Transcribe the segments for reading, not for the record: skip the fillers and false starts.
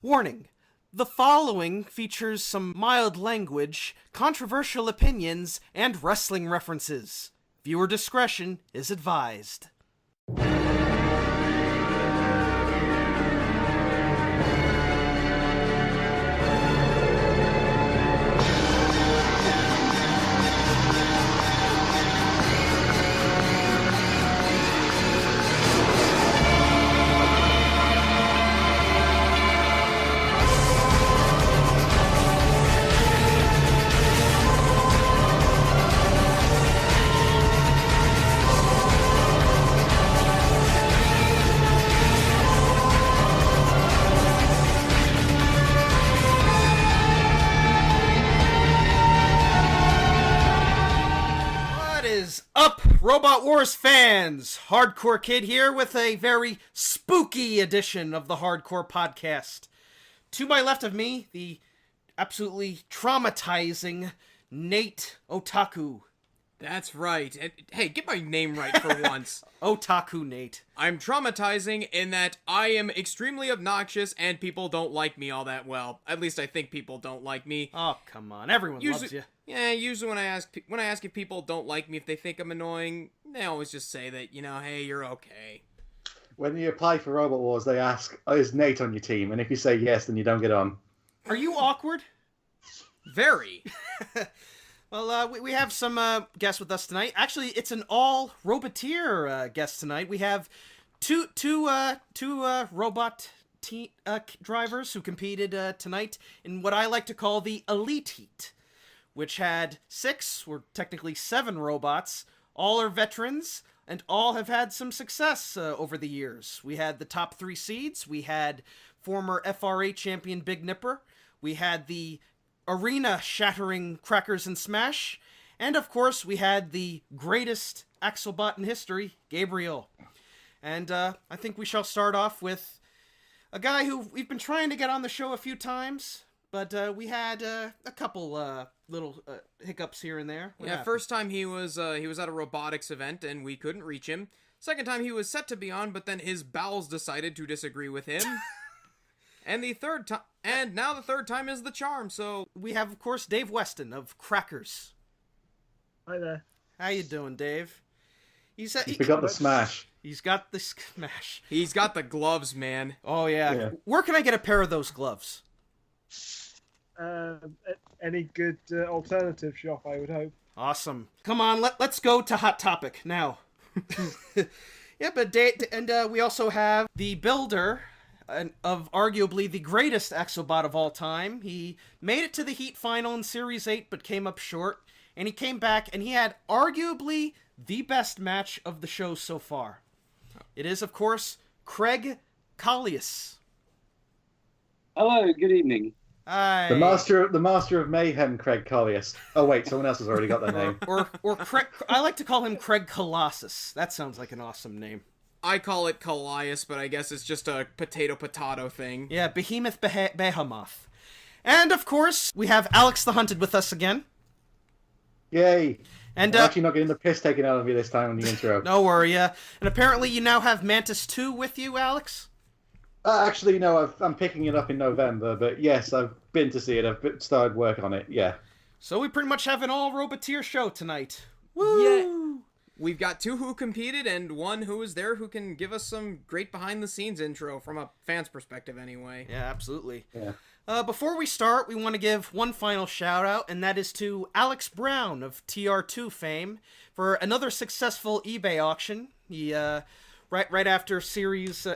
Warning. The following features some mild language, controversial opinions, and wrestling references. Viewer discretion is advised. Robot Wars fans! Hardcore Kid here with a very spooky edition of the Hardcore Podcast. To my left of me, the absolutely traumatizing Nate Otaku. That's right. And, hey, get my name right for once. Otaku Nate. I'm traumatizing in that I am extremely obnoxious and people don't like me all that well. At least I think people don't like me. Oh, come on. Everyone loves you. Yeah, usually when I ask if people don't like me, if they think I'm annoying, they always just say that, hey, you're okay. When you apply for Robot Wars, they ask, is Nate on your team? And if you say yes, then you don't get on. Are you awkward? Very. Well, we have some guests with us tonight. Actually, it's an all Roboteer guest tonight. We have two robot drivers who competed tonight in what I like to call the Elite Heat, which had 7 robots. All are veterans, and all have had some success over the years. We had the top 3 seeds. We had former FRA champion Big Nipper. We had the arena-shattering Crackers and Smash. And, of course, we had the greatest Axelbot in history, Gabriel. And I think we shall start off with a guy who we've been trying to get on the show a few times, but we had a couple little hiccups here and there. What happened? First time he was at a robotics event and we couldn't reach him. Second time he was set to be on, but then his bowels decided to disagree with him. And the third time is the charm. So we have, of course, Dave Weston of Crackers. Hi there. How you doing, Dave? He got the smash. He's got the smash. He's got the gloves, man. Oh yeah. Where can I get a pair of those gloves? Any good alternative shop, I would hope. Awesome. Come on, let's go to Hot Topic now. Yeah, but we also have the builder of arguably the greatest Exobot of all time. He made it to the Heat final in Series 8, but came up short. And he came back, and he had arguably the best match of the show so far. It is, of course, Craig Coliass. Hello, good evening. Hi. The master of mayhem, Craig Coliass. Oh wait, someone else has already got that name. or Craig, I like to call him Craig Colossus. That sounds like an awesome name. I call it Coliass, but I guess it's just a potato thing. Yeah, Behemoth Behemoth. And of course, we have Alexthehunted with us again. Yay! And I'm actually not getting the piss taken out of me this time on the intro. No worry, yeah. And apparently you now have Mantis 2 with you, Alex? Actually, no, I'm picking it up in November, but yes, I've been to see it. I've started work on it, yeah. So we pretty much have an all-Roboteer show tonight. Woo! Yeah. We've got 2 who competed and 1 who is there who can give us some great behind-the-scenes intro from a fan's perspective anyway. Yeah, absolutely. Yeah. Before we start, we want to give one final shout-out, and that is to Alex Brown of TR2 fame for another successful eBay auction. He, right after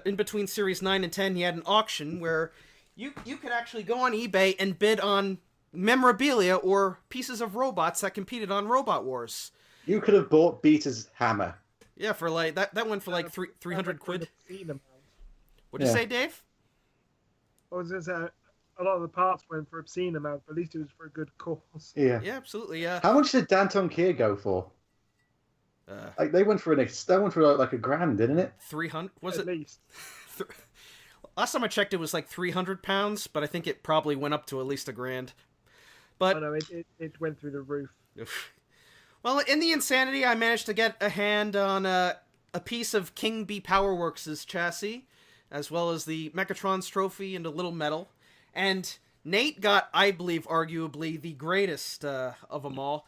in between Series 9 and 10, he had an auction where you could actually go on eBay and bid on memorabilia or pieces of robots that competed on Robot Wars. You could have bought Beta's hammer. Yeah, for like that went for like 300 quid. What'd you say, Dave? I was going to say, a lot of the parts went for obscene amount, but at least it was for a good cause. Yeah. Yeah, absolutely. Yeah. How much did Danton Kier go for? Like they went for like $1,000, didn't it? 300 was at it? Least. Last time I checked, it was like £300, but I think it probably went up to at least $1,000. But no, it went through the roof. Well, in the insanity, I managed to get a hand on a piece of King Bee Powerworks' chassis. as well as the Mechatron's trophy and a little medal. And Nate got, I believe, arguably the greatest of them all,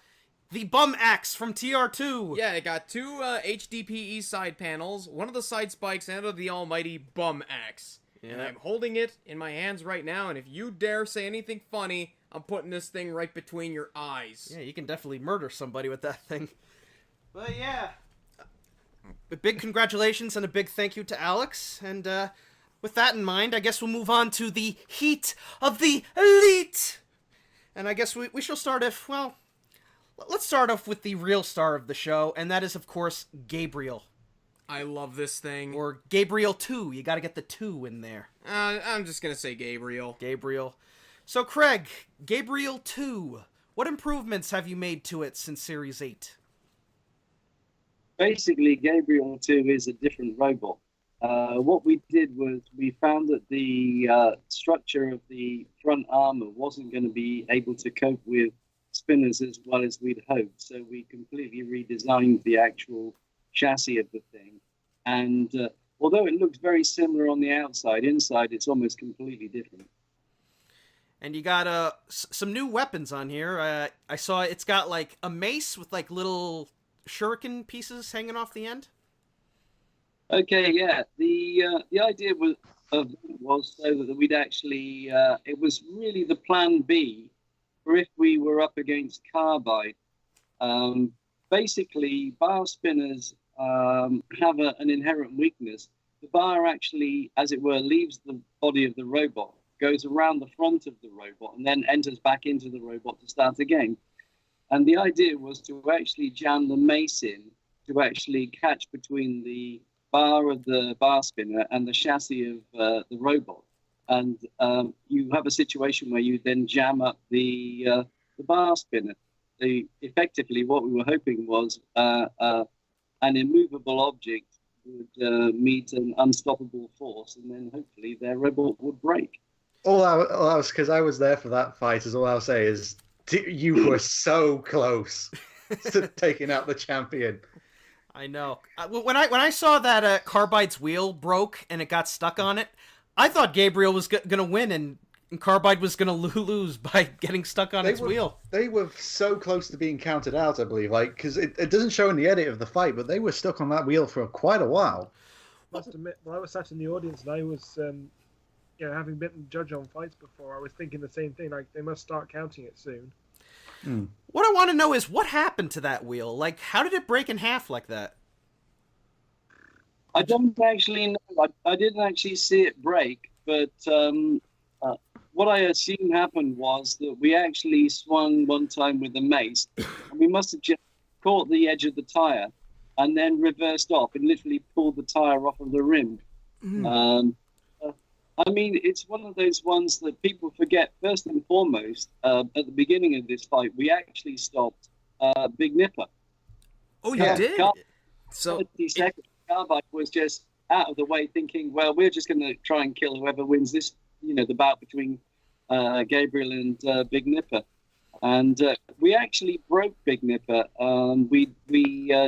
the Bum Axe from TR2. Yeah, it got 2 HDPE side panels, one of the side spikes, and of the almighty Bum Axe. And I'm holding it in my hands right now, and if you dare say anything funny, I'm putting this thing right between your eyes. Yeah, you can definitely murder somebody with that thing. But yeah, a big congratulations and a big thank you to Alex. And with that in mind, I guess we'll move on to the heat of the elite. And I guess we shall start off, well, let's start off with the real star of the show, and that is, of course, Gabriel. I love this thing. Or Gabriel 2. You gotta get the 2 in there. I'm just gonna say Gabriel. Gabriel. So, Craig, Gabriel 2. What improvements have you made to it since Series 8? Basically, Gabriel 2 is a different robot. What we did was we found that the structure of the front armor wasn't going to be able to cope with spinners as well as we'd hoped. So we completely redesigned the actual chassis of the thing. And although it looks very similar on the outside, inside it's almost completely different. And you got some new weapons on here. I saw it's got like a mace with like little shuriken pieces hanging off the end. Okay, yeah. The idea was so that we'd actually it was really the plan B for if we were up against Carbide. Basically, bar spinners have an inherent weakness. The bar actually, as it were, leaves the body of the robot, goes around the front of the robot, and then enters back into the robot to start again. And the idea was to actually jam the mace in to actually catch between the bar of the bar spinner and the chassis of the robot. And you have a situation where you then jam up the bar spinner. Effectively, what we were hoping was an immovable object would meet an unstoppable force, and then hopefully their robot would break. All I was, because I was there for that fight, is all I'll say is you were so close to taking out the champion. I know. When I saw that Carbide's wheel broke and it got stuck on it, I thought Gabriel was gonna win and Carbide was gonna lose by getting stuck on its wheel. They were so close to being counted out, I believe. Like, because it doesn't show in the edit of the fight, but they were stuck on that wheel for quite a while. I must admit, when I was sat in the audience and I was, having been a judge on fights before, I was thinking the same thing. Like, they must start counting it soon. What I want to know is what happened to that wheel. Like, how did it break in half like that? I don't actually know. I didn't actually see it break, but what I assume happened was that we actually swung one time with the mace, and we must have just caught the edge of the tire and then reversed off and literally pulled the tire off of the rim. I mean, it's one of those ones that people forget. First and foremost, at the beginning of this fight, we actually stopped Big Nipper. Oh, you did? So 30 seconds, Carbide was just out of the way thinking, well, we're just going to try and kill whoever wins this, the bout between Gabriel and Big Nipper. And we actually broke Big Nipper. We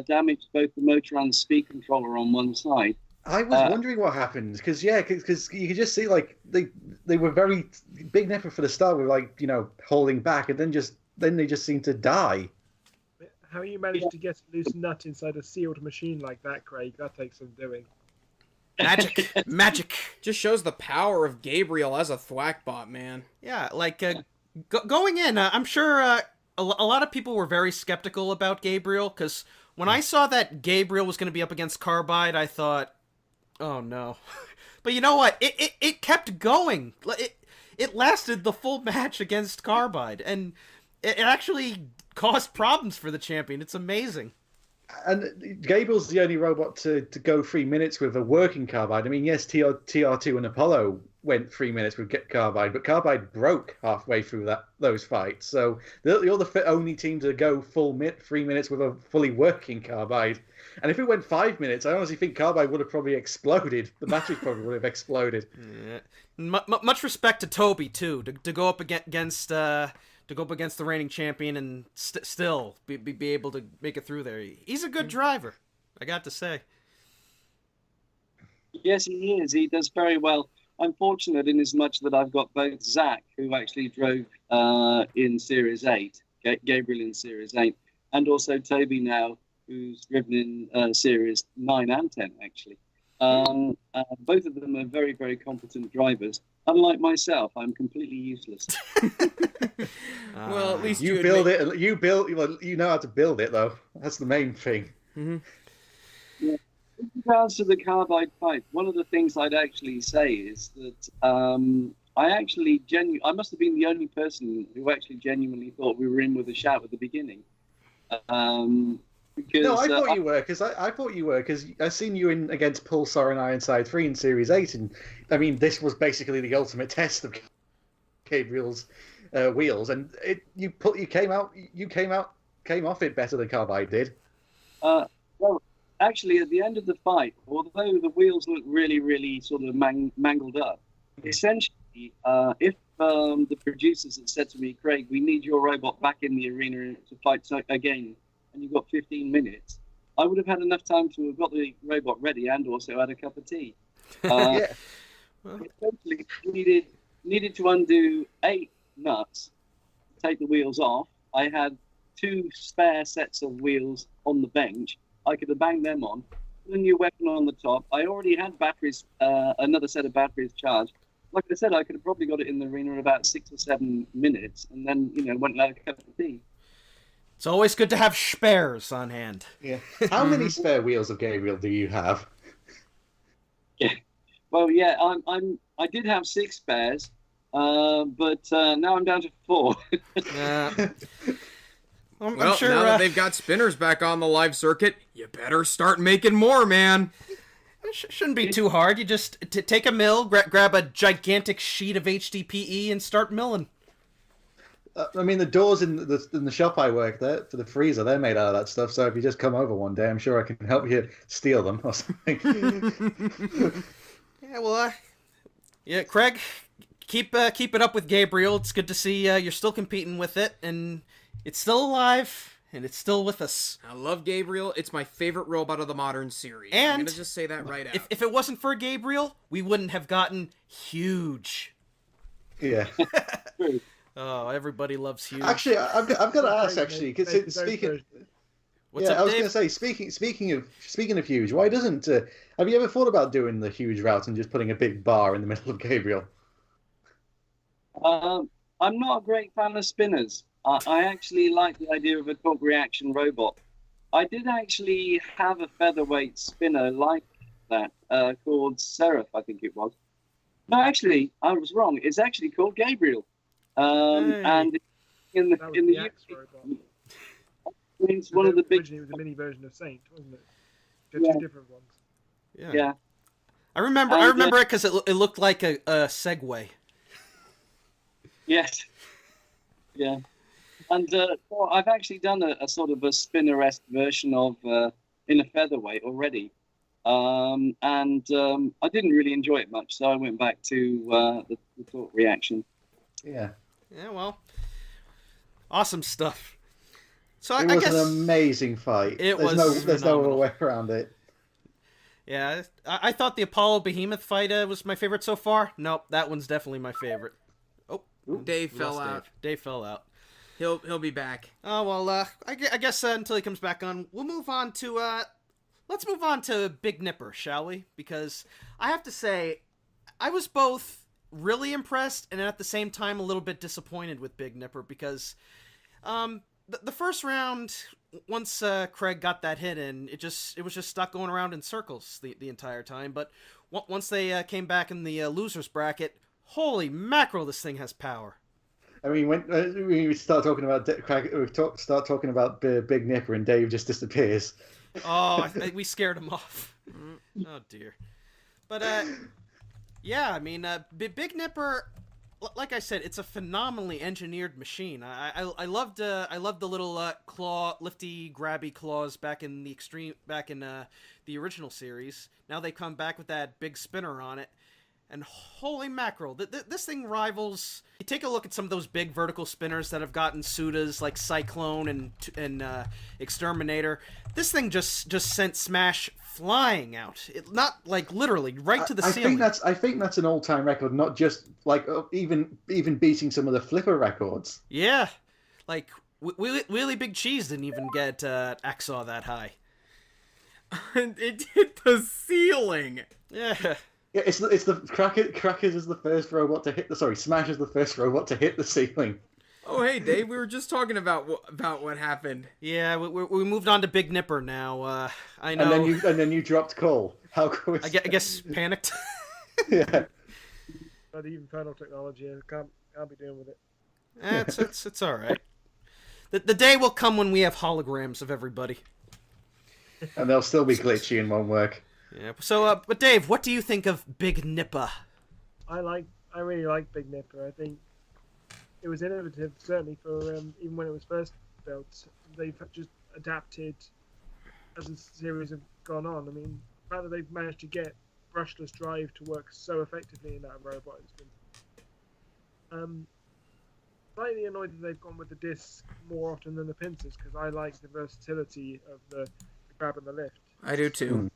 damaged both the motor and the speed controller on one side. I was wondering what happened because you could just see like they were very Big Nipper for the start were like holding back, and then they just seemed to die. How you managed to get a loose nut inside a sealed machine like that, Craig? That takes some doing. Magic. Just shows the power of Gabriel as a thwackbot, man. Yeah, like going in, I'm sure a lot of people were very skeptical about Gabriel because when I saw that Gabriel was going to be up against Carbide, I thought, oh no. But you know what? It kept going. It lasted the full match against Carbide, and it actually caused problems for the champion. It's amazing. And Gabriel's the only robot to go 3 minutes with a working Carbide. I mean, yes, TR2 and Apollo went 3 minutes with Carbide, but Carbide broke halfway through those fights. So you're the only team to go full 3 minutes with a fully working Carbide. And if it went 5 minutes, I honestly think Carbide would have probably exploded. The battery probably would have exploded. Yeah. Much respect to Toby too to go up against the reigning champion and still be able to make it through there. He's a good driver, I got to say. Yes, he is. He does very well. I'm fortunate in as much that I've got both Zach, who actually drove in Series 8, Gabriel in Series 8, and also Toby now, who's driven in Series 9 and 10, actually. Both of them are very, very competent drivers. Unlike myself, I'm completely useless. Well, at least You build it. You build. Well, you know how to build it, though. That's the main thing. Mm-hmm. Yeah. In regards to the carbide fight, one of the things I'd actually say is that I must have been the only person who actually genuinely thought we were in with a shout at the beginning. Because, No, I thought you were, because I thought you were, because I seen you in against Pulsar and Ironside 3 in Series 8, and I mean, this was basically the ultimate test of Gabriel's wheels, and you came off it better than Carbide did. Well, actually, at the end of the fight, although the wheels looked really, really sort of mangled up, essentially, if the producers had said to me, Craig, we need your robot back in the arena to fight again, and you've got 15 minutes, I would have had enough time to have got the robot ready and also had a cup of tea. Yeah. Essentially, needed to undo 8 nuts, take the wheels off. I had 2 spare sets of wheels on the bench. I could have banged them on, put a new weapon on the top. I already had batteries, another set of batteries charged. Like I said, I could have probably got it in the arena in about 6 or 7 minutes, and then went and had a cup of tea. It's always good to have spares on hand. Yeah. How many spare wheels of Gabriel do you have? Yeah. Well, yeah, I did have 6 spares, but now I'm down to 4. Well, sure, now that they've got spinners back on the live circuit, you better start making more, man. Shouldn't be too hard. You just take a mill, grab a gigantic sheet of HDPE, and start milling. I mean, the doors in the shop I work there for the freezer, they're made out of that stuff. So if you just come over one day, I'm sure I can help you steal them or something. Yeah, well, yeah, Craig, keep it up with Gabriel. It's good to see you're still competing with it, and it's still alive, and it's still with us. I love Gabriel. It's my favorite robot of the modern series. And I'm gonna just say that right out. If it wasn't for Gabriel, we wouldn't have gotten Huge. Yeah. Oh, everybody loves Huge. Actually, I've got to ask. Actually, because speaking. What's up, I was Dave? going to say, speaking of Huge, why doesn't have you ever thought about doing the Huge route and just putting a big bar in the middle of Gabriel? I'm not a great fan of spinners. I actually like the idea of a quick reaction robot. I did actually have a featherweight spinner like that called Seraph, I think it was. No, actually, I was wrong. It's actually called Gabriel. And in the Axe robot. it's one of the big. Originally, it was a mini version of Saint, wasn't it? Yeah. 2 different ones. Yeah. I remember it because it looked like a Segway. Yes. Yeah. And well, I've actually done a sort of a spinner-esque version of in a featherweight already. And I didn't really enjoy it much, so I went back to the torque reaction. Yeah. Yeah, well, awesome stuff. So It was an amazing fight. There's no other way around it. Yeah, I thought the Apollo Behemoth fight was my favorite so far. Nope, that one's definitely my favorite. Oh, Dave fell out. Dave fell out. He'll be back. Oh well, I guess until he comes back on, we'll move on to let's move on to Big Nipper, shall we? Because I have to say, I was both really impressed and at the same time a little bit disappointed with Big Nipper because the first round, once Craig got that hit in, it was just stuck going around in circles the entire time. But once they came back in the losers bracket, holy mackerel, this thing has power. I mean, when we start talking about start talking about Big Nipper and Dave just disappears. Oh, we scared him off. Oh dear. But yeah, I mean, Big Nipper, like I said, it's a phenomenally engineered machine. I loved the little lifty, grabby claws back in the original series. Now they come back with that big spinner on it, and holy mackerel, this thing rivals take a look at some of those big vertical spinners that have gotten Sudas like Cyclone and Exterminator. This thing just sent Smash flying out. It not like literally right to the ceiling. I think that's an all-time record, not just like even beating some of the flipper records. Yeah, like Wheelie Big Cheese didn't even get Axaw that high. And it hit the ceiling. Yeah. Yeah, it's the Crackers is the first robot to hit the Smash is the first robot to hit the ceiling. Oh, hey, Dave, we were just talking about what happened. Yeah, we moved on to Big Nipper now. I know. And then you dropped Cole. How cool is I guess panicked. Yeah. But even Infernal technology, I can't be dealing with it. It's all right. The day will come when we have holograms of everybody. And they'll still be glitchy and won't work. Yeah. So, but Dave, what do you think of Big Nipper? I really like Big Nipper. I think it was innovative, certainly for even when it was first built. They've just adapted as the series have gone on. I mean, the fact that they've managed to get brushless drive to work so effectively in that robot has been slightly annoyed that they've gone with the disc more often than the pincers, because I like the versatility of the grab and the lift. I do too.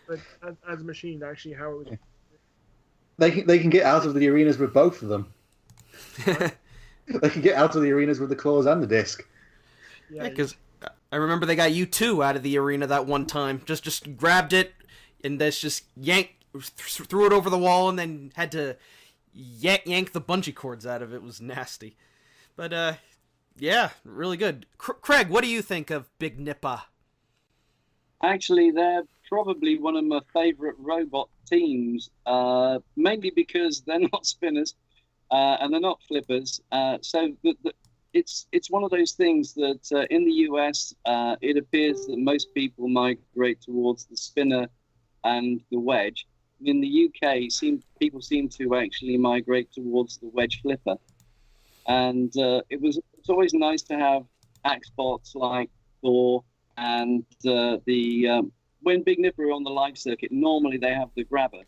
But as a machine, actually, how it was. They can get out of the arenas with both of them. They can get out of the arenas with the claws and the disc. Yeah, because I remember they got U2 out of the arena that one time. Just grabbed it and just threw it over the wall, and then had to yank the bungee cords out of it. It was nasty. But yeah, really good. Craig, what do you think of Big Nipper? Actually, they're probably one of my favorite robot teams, mainly because they're not spinners and they're not flippers. So it's one of those things that in the US, it appears that most people migrate towards the spinner and the wedge. In the UK, people seem to actually migrate towards the wedge flipper. And it's always nice to have Axbots like Thor and when Big Nipper are on the live circuit, normally they have the grabber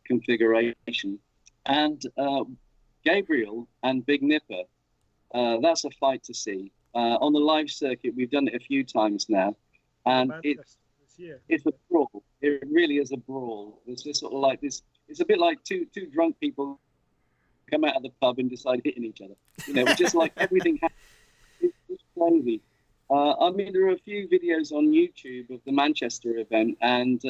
configuration. And Gabriel and Big Nipper, that's a fight to see. On the live circuit, we've done it a few times now. And it's a brawl. It really is a brawl. It's just sort of like this. It's a bit like two drunk people come out of the pub and decide hitting each other. It's just like everything happens. It's crazy. I mean, there are a few videos on YouTube of the Manchester event, and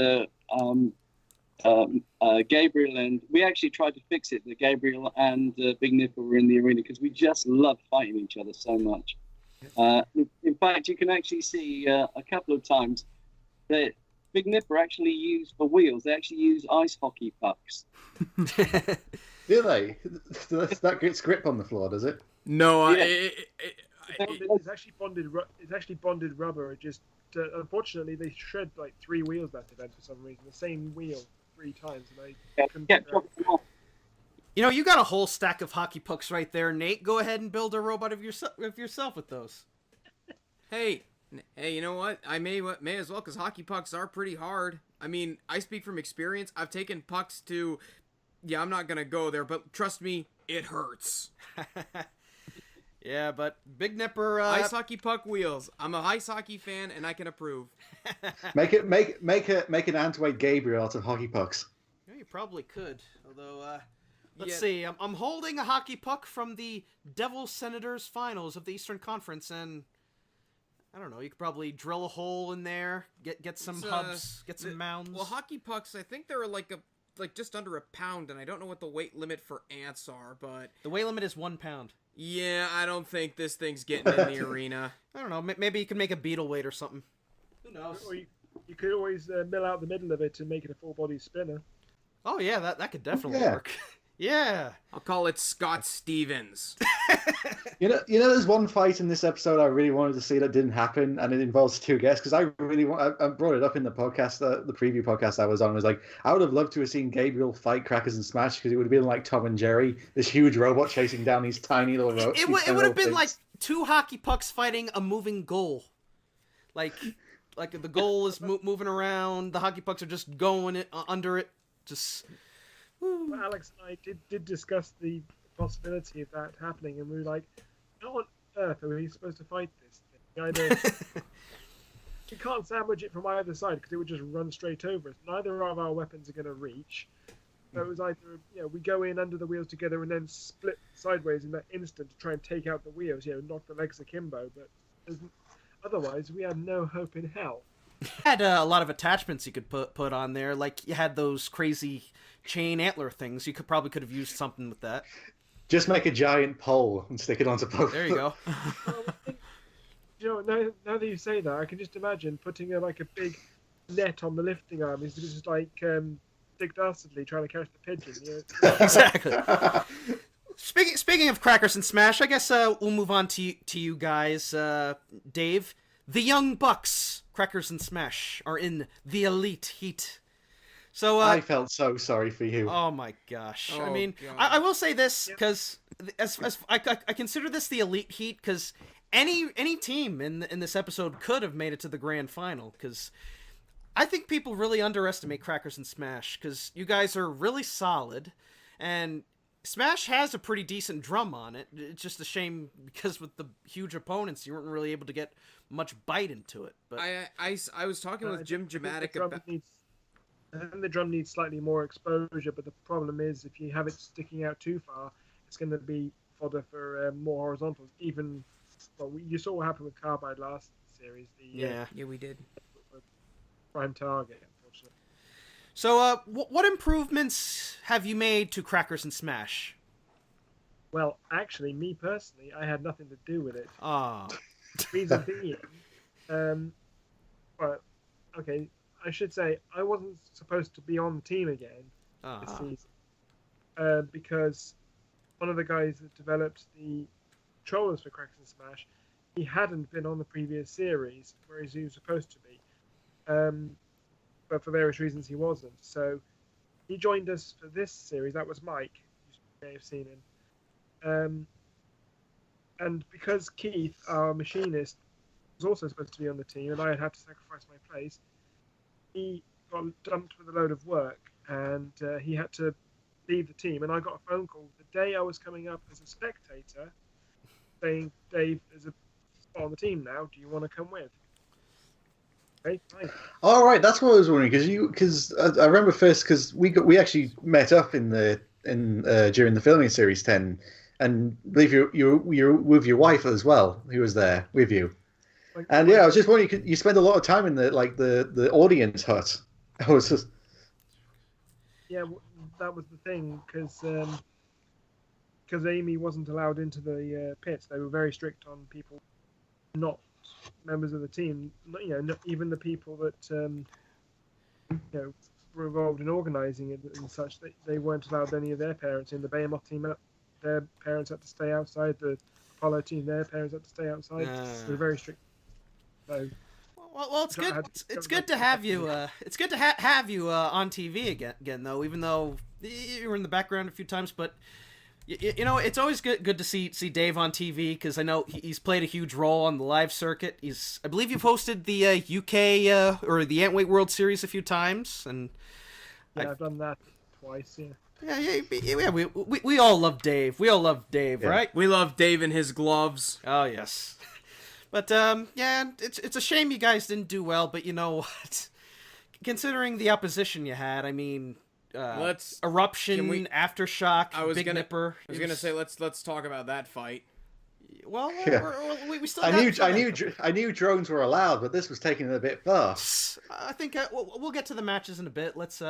Gabriel and we actually tried to fix it. That Gabriel and Big Nipper were in the arena because we just love fighting each other so much. In fact, you can actually see a couple of times that Big Nipper actually used for wheels. They actually use ice hockey pucks. Do they? That gets grip on the floor, does it? No, Yeah. It's actually bonded. It's actually bonded rubber. It just unfortunately they shred like 3 wheels that event for some reason. The same wheel 3 times, and I couldn't figure out. You got a whole stack of hockey pucks right there, Nate. Go ahead and build a robot of yourself with those. Hey, you know what? I may as well, because hockey pucks are pretty hard. I mean, I speak from experience. I've taken pucks to... Yeah, I'm not going to go there, but trust me, it hurts. Yeah, but Big Nipper... Ice hockey puck wheels. I'm a ice hockey fan, and I can approve. Make an anti-weight Gabriel out of hockey pucks. Yeah, you probably could. Although, let's see. I'm holding a hockey puck from the Devil Senators finals of the Eastern Conference, and I don't know. You could probably drill a hole in there, get some hubs, get some mounds. Well, hockey pucks, I think they're like just under a pound, and I don't know what the weight limit for ants are, but the weight limit is 1 pound. Yeah, I don't think this thing's getting in the arena. I don't know. Maybe you can make a beetle weight or something. Who knows? Or you could always mill out the middle of it and make it a full body spinner. Oh yeah, that could definitely work. Yeah. I'll call it Scott Stevens. You know, there's one fight in this episode I really wanted to see that didn't happen, and it involves 2 guests, because I brought it up in the podcast, the preview podcast I was on. I was like, I would have loved to have seen Gabriel fight Crackers and Smash, because it would have been like Tom and Jerry, this huge robot chasing down these tiny little robots. It would have been like 2 hockey pucks fighting a moving goal. Like the goal is moving around, the hockey pucks are just going under it, just... But Alex and I did discuss the possibility of that happening, and we were like, how on earth are we supposed to fight this thing? Either we can't sandwich it from either side because it would just run straight over us. Neither of our weapons are going to reach. So it was either we go in under the wheels together and then split sideways in that instant to try and take out the wheels, knock the legs akimbo. But otherwise, we had no hope in hell. Had a lot of attachments you could put on there, like you had those crazy chain antler things. You could have used something with that. Just make a giant pole and stick it onto both. There you go. Well, now that you say that, I can just imagine putting a big net on the lifting arm. It's just like Dick Dastardly trying to catch the pigeon. Exactly. Speaking of Crackers and Smash, I guess we'll move on to you guys. Dave, the Young Bucks, Crackers and Smash, are in the Elite Heat. So I felt so sorry for you. Oh my gosh! Oh, I mean, God. I will say this because as I consider this the Elite Heat because any team in this episode could have made it to the grand final because I think people really underestimate Crackers and Smash because you guys are really solid and Smash has a pretty decent drum on it. It's just a shame because with the huge opponents you weren't really able to get much bite into it. But I was talking with Jim Dramatic about. I think the drum needs slightly more exposure, but the problem is if you have it sticking out too far, it's going to be fodder for more horizontals. You saw what happened with Carbide last series. Yeah, we did. Prime target, unfortunately. So, what improvements have you made to Crackers and Smash? Well, actually, me personally, I had nothing to do with it. Ah. Reason being, well, okay. I should say I wasn't supposed to be on the team again this season because one of the guys that developed the controllers for Crackers and Smash, he hadn't been on the previous series, whereas he was supposed to be. But for various reasons he wasn't. So he joined us for this series. That was Mike. You may have seen him. And because Keith, our machinist, was also supposed to be on the team, and I had to sacrifice my place, he got dumped with a load of work, and he had to leave the team. And I got a phone call the day I was coming up as a spectator, saying, "Dave is on the team now. Do you want to come with?" Okay, fine. All right, that's what I was wondering because I remember first because we actually met up during the filming series 10, and I believe you're with your wife as well, who was there with you. And yeah, I was just wondering, you spend a lot of time in the audience hut. I was just that was the thing because Amy wasn't allowed into the pits. They were very strict on people not members of the team. Not even the people that were involved in organising it and such. They weren't allowed any of their parents in. The Behemoth team, their parents had to stay outside. The Apollo team, their parents had to stay outside. They were very strict. So, well, it's good. It's good to have you. It's good to have you on TV again, though. Even though you were in the background a few times, but it's always good to see Dave on TV because I know he's played a huge role on the live circuit. I believe you've hosted the UK or the Antweight World Series a few times, and I've done that twice. Yeah. We all love Dave. We all love Dave, right? We love Dave and his gloves. Oh yes. But, it's a shame you guys didn't do well, but you know what? Considering the opposition you had, I mean, Eruption, Aftershock, Big Nipper. I was gonna say, let's talk about that fight. Well, we still I knew drones were allowed, but this was taking it a bit far. I think we'll get to the matches in a bit. Let's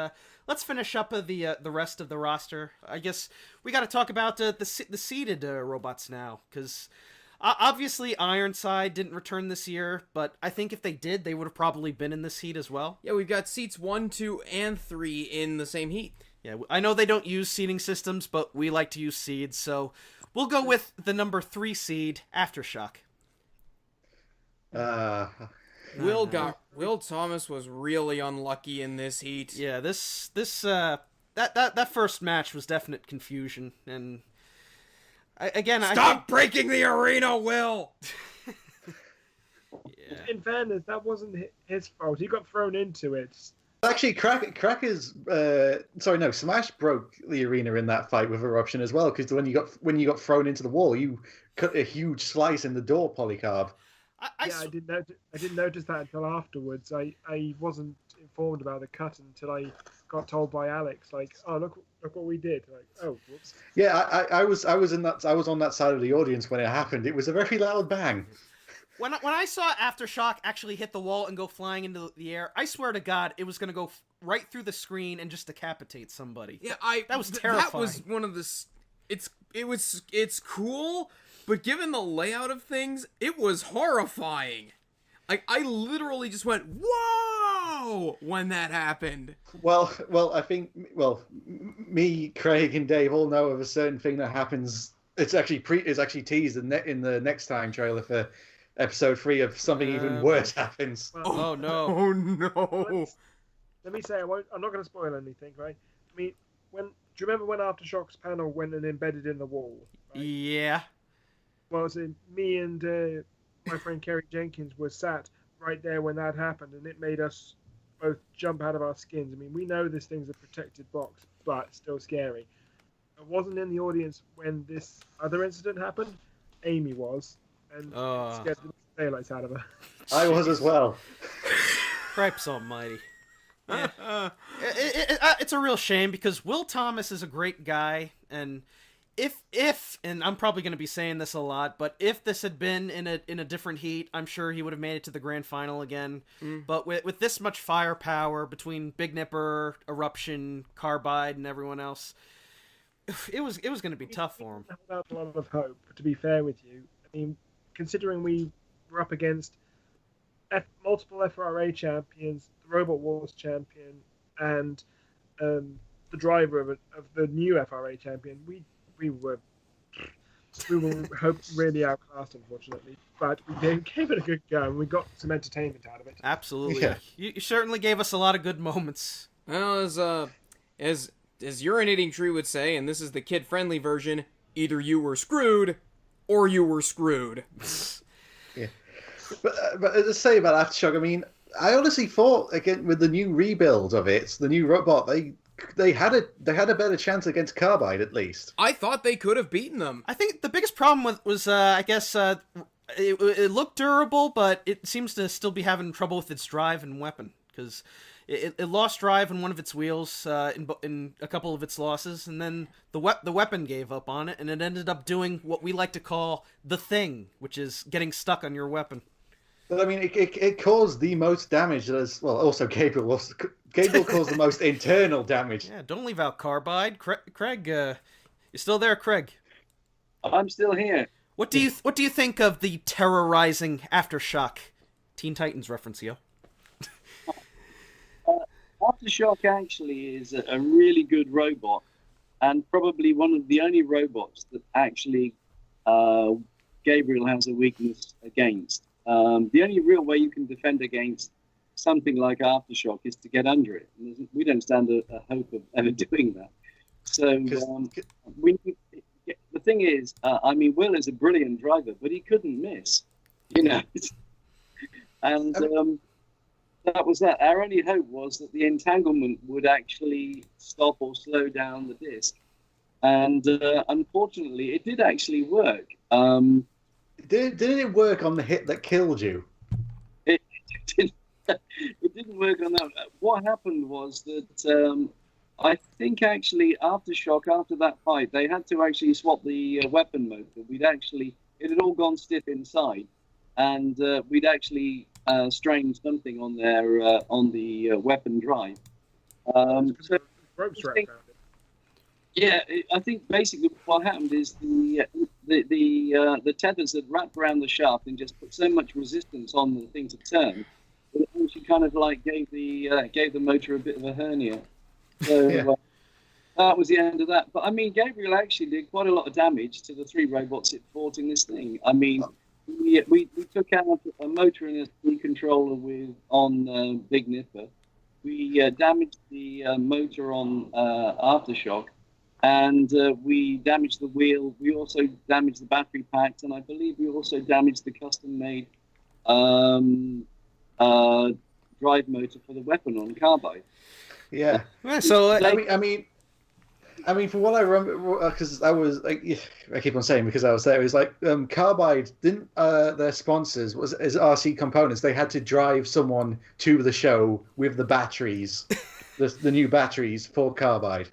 finish up the rest of the roster. I guess we got to talk about the seeded robots now, because... obviously, Ironside didn't return this year, but I think if they did, they would have probably been in this heat as well. Yeah, we've got seats 1, 2, and 3 in the same heat. Yeah, I know they don't use seeding systems, but we like to use seeds, so we'll go with the number 3 seed, Aftershock. Will Thomas was really unlucky in this heat. Yeah, that first match was definite confusion, and... Stop breaking the arena, Will! In fairness, that wasn't his fault. He got thrown into it. Actually, Crackers, sorry, no, Smash broke the arena in that fight with Eruption as well, because when you got thrown into the wall, you cut a huge slice in the door, Polycarb. I didn't notice that until afterwards. I wasn't informed about the cut until I got told by Alex, like, oh look what we did. Like, oh whoops. Yeah, I was on that side of the audience when it happened. It was a very loud bang. When I saw Aftershock actually hit the wall and go flying into the air, I swear to God, it was going to go right through the screen and just decapitate somebody. Yeah, that was terrifying. That was one of the. It's cool, but given the layout of things, it was horrifying. Like, I literally just went, whoa, when that happened. Well, I think, me, Craig, and Dave all know of a certain thing that happens. It's actually teased in the next time trailer for episode 3 of something even worse happens. Oh no! Oh no! Let me say, I'm not going to spoil anything, right? I mean, do you remember when Aftershock's panel went and embedded in the wall? Right? Yeah. Well, so me and my friend Kerry Jenkins were sat right there when that happened, and it made us both jump out of our skins. I mean, we know this thing's a protected box, but still scary. I wasn't in the audience when this other incident happened. Amy was, and it scared the daylights out of her. I was as well. Cripes almighty. Yeah. It's a real shame because Will Thomas is a great guy, and if and I'm probably going to be saying this a lot, but if this had been in a different heat, I'm sure he would have made it to the grand final again. But with this much firepower between Big Nipper, Eruption, Carbide, and everyone else, it was going to be tough for him. I hold out a lot of hope, to be fair with you. I mean, considering we were up against multiple FRA champions, the Robot Wars champion, and the driver of the new FRA champion, we were really outclassed, unfortunately. But we gave it a good go, and we got some entertainment out of it. Absolutely. Yeah. You certainly gave us a lot of good moments. Well, as Urinating Tree would say, and this is the kid-friendly version, either you were screwed, or you were screwed. Yeah. But as I say about Aftershock, I mean, I honestly thought, again, with the new rebuild of it, the new robot, they had a better chance against Carbide, at least. I thought they could have beaten them. I think the biggest problem was I guess, it looked durable, but it seems to still be having trouble with its drive and weapon, because it lost drive in one of its wheels in a couple of its losses, and then the weapon gave up on it, and it ended up doing what we like to call the thing, which is getting stuck on your weapon. But I mean, it caused the most damage. As well, also Gabriel caused the most internal damage. Yeah, don't leave out Carbide. Craig, you're still there, Craig? I'm still here. What do you think of the terrorizing Aftershock Teen Titans reference, yo? Aftershock actually is a really good robot, and probably one of the only robots that actually Gabriel has a weakness against. The only real way you can defend against something like Aftershock is to get under it. And we don't stand a hope of ever doing that. So the thing is, I mean, Will is a brilliant driver, but he couldn't miss, you know. And that was that. Our only hope was that the entanglement would actually stop or slow down the disc. And unfortunately, it did actually work. Did it work on the hit that killed you? It didn't work on that. What happened was that I think actually Aftershock, after that fight, they had to actually swap the weapon motor. It had all gone stiff inside, and we'd actually strained something on the weapon drive. So Ropes wrapped around it. yeah, I think basically what happened is the tethers had wrapped around the shaft and just put so much resistance on the thing to turn that it actually kind of like gave the motor a bit of a hernia. So Yeah. that was the end of that. But I mean, Gabriel actually did quite a lot of damage to the 3 robots it fought in this thing. I mean, we took out a motor and a speed controller on Big Nipper. We damaged the motor on Aftershock. And we damaged the wheel. We also damaged the battery packs, and I believe we also damaged the custom-made drive motor for the weapon on Carbide. Yeah. Yeah, so I mean, from what I remember, because I was like, I keep on saying because I was there. It was like Carbide didn't their sponsors was as RC Components. They had to drive someone to the show with the batteries, the new batteries for Carbide.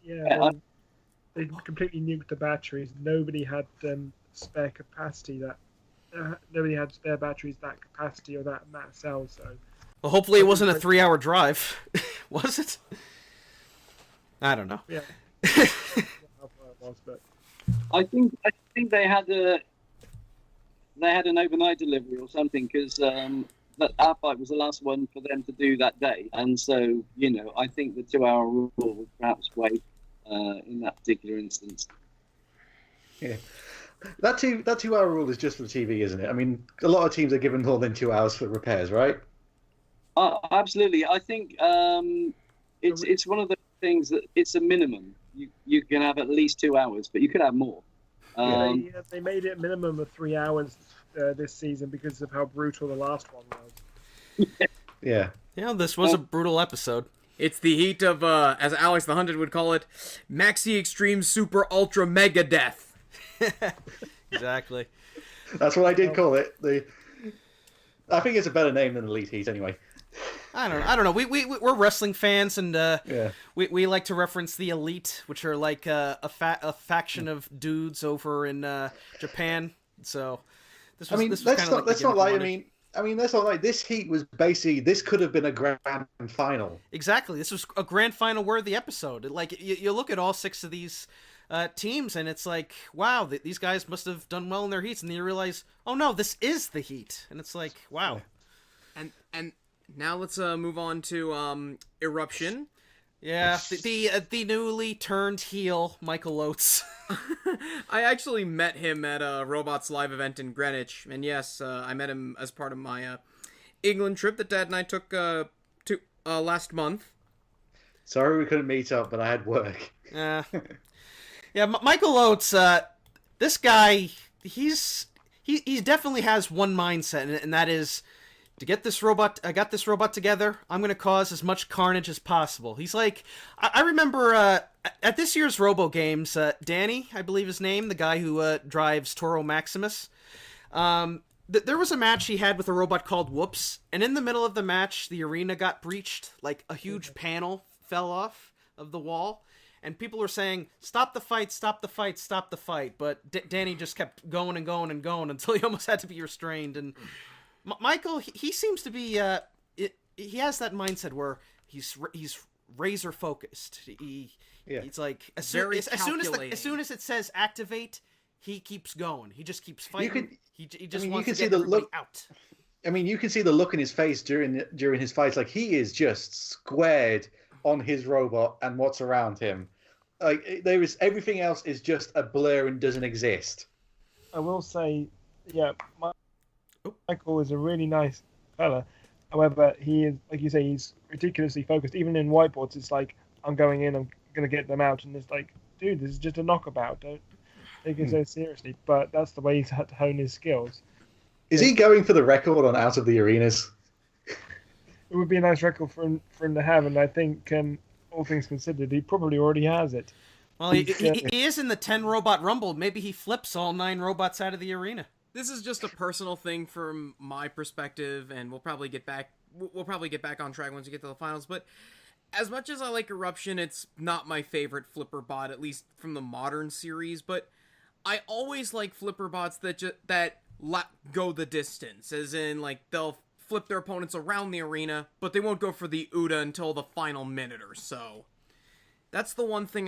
They completely nuked the batteries. Nobody had spare capacity that. Nobody had spare batteries that capacity or that cell. So. well, hopefully it wasn't a 3-hour drive, was it? I don't know. Yeah. How far it was, but I think they had an overnight delivery or something because that our fight was the last one for them to do that day, and so I think the 2-hour rule was perhaps way in that particular instance. Yeah. That 2-hour rule is just for the TV, isn't it? I mean, a lot of teams are given more than 2 hours for repairs, right? Absolutely. I think it's one of the things that it's a minimum. You can have at least 2 hours, but you could have more. They made it a minimum of 3 hours this season because of how brutal the last one was. Yeah. This was a brutal episode. It's the heat of, as Alexthehunted would call it, Maxi Extreme Super Ultra Mega Death. Exactly. That's what I did call it. I think it's a better name than Elite Heat, anyway. I don't know. We're wrestling fans, and yeah. we like to reference the Elite, which are like a faction of dudes over in Japan. So this was. Let's not lie. I mean, that's not like this heat was basically this could have been a grand final. Exactly, this was a grand final worthy episode. Like you look at all 6 of these teams, and it's like, wow, these guys must have done well in their heats, and then you realize, oh no, this is the heat, and it's like, wow. And now let's move on to Eruption. Yeah, the newly turned heel, Michael Oates. I actually met him at a Robots Live event in Greenwich, and yes, I met him as part of my England trip that Dad and I took to last month. Sorry we couldn't meet up, but I had work. Yeah, Michael Oates, this guy, he definitely has one mindset, and that is to get this robot. I got this robot together. I'm going to cause as much carnage as possible. He's like, I remember at this year's Robo Games, Danny, I believe his name, the guy who drives Toro Maximus. There was a match he had with a robot called Whoops, and in the middle of the match, the arena got breached. Like a huge panel fell off of the wall. And people were saying, stop the fight, stop the fight, stop the fight. But Danny just kept going and going and going until he almost had to be restrained. And Michael, he seems to be, he has that mindset where he's razor focused. He's like, as soon as it says activate, he keeps going. He just keeps fighting. He just wants to get everybody out. I mean, you can see the look in his face during his fights. Like, he is just squared on his robot and what's around him. Like, everything else is just a blur and doesn't exist. I will say, Michael is a really nice fella. However, he is, like you say, he's ridiculously focused. Even in whiteboards, it's like, I'm going in, I'm going to get them out. And it's like, dude, this is just a knockabout. Don't take it so seriously. But that's the way he's had to hone his skills. Is he going for the record on Out of the Arenas? It would be a nice record for him to have, and I think, all things considered, he probably already has it. Well, he is in the 10 robot rumble. Maybe he flips all 9 robots out of the arena. This is just a personal thing from my perspective, and we'll probably get back on track once we get to the finals. But as much as I like Eruption, it's not my favorite flipper bot, at least from the modern series. But I always like flipper bots that go the distance, as in, like, they'll flip their opponents around the arena, but they won't go for the UDA until the final minute or so. That's the one thing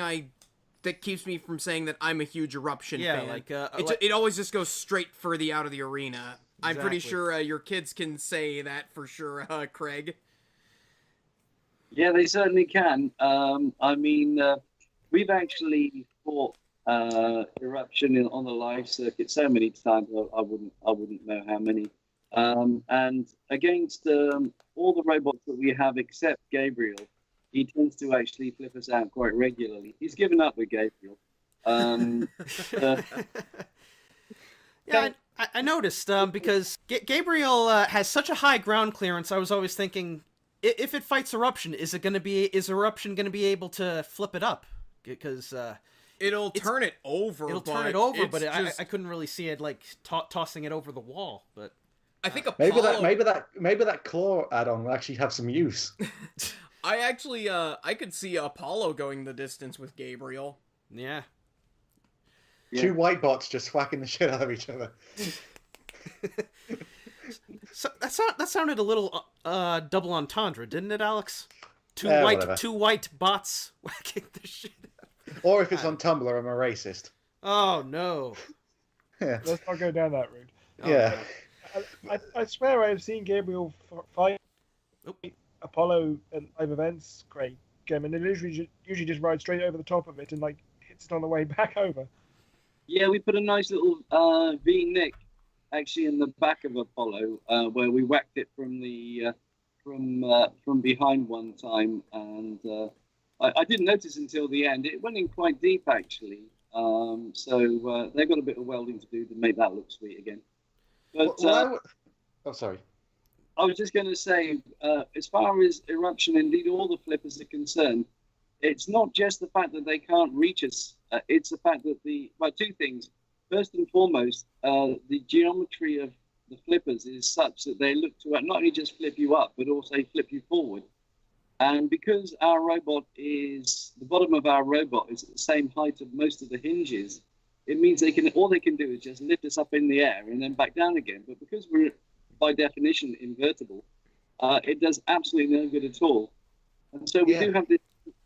that keeps me from saying that I'm a huge Eruption fan. Like, it always just goes straight for the out of the arena. Exactly. I'm pretty sure your kids can say that for sure, Craig. Yeah, they certainly can. I mean, we've actually fought Eruption on the live circuit so many times. I wouldn't know how many. And against all the robots that we have except Gabriel, he tends to actually flip us out quite regularly. He's given up with Gabriel. I noticed because Gabriel has such a high ground clearance. I was always thinking, if it fights Eruption, is Eruption going to be able to flip it up? Because It'll turn it over. It'll turn it over, but I couldn't really see it like tossing it over the wall. But I think Apollo... maybe that claw add-on will actually have some use. I actually I could see Apollo going the distance with Gabriel. Yeah. Two white bots just whacking the shit out of each other. So that sounded a little double entendre, didn't it, Alex? Two white bots whacking the shit out. Or if it's on Tumblr, I'm a racist. Oh no. Yeah. Let's not go down that route. Yeah. I swear I've seen Gabriel fight Apollo at live events. Great game, and they usually just ride straight over the top of it and like hits it on the way back over. Yeah, we put a nice little V-nick actually in the back of Apollo where we whacked it from the from behind one time, and I didn't notice until the end. It went in quite deep actually, so they've got a bit of welding to do to make that look sweet again. But oh, sorry. I was just going to say, as far as Eruption, indeed all the flippers are concerned, it's not just the fact that they can't reach us. It's the fact that two things. First and foremost, the geometry of the flippers is such that they look to not only just flip you up, but also flip you forward. And because our robot the bottom of our robot is at the same height of most of the hinges, it means all they can do is just lift us up in the air and then back down again. But because we're by definition invertible, it does absolutely no good at all. And so we do have this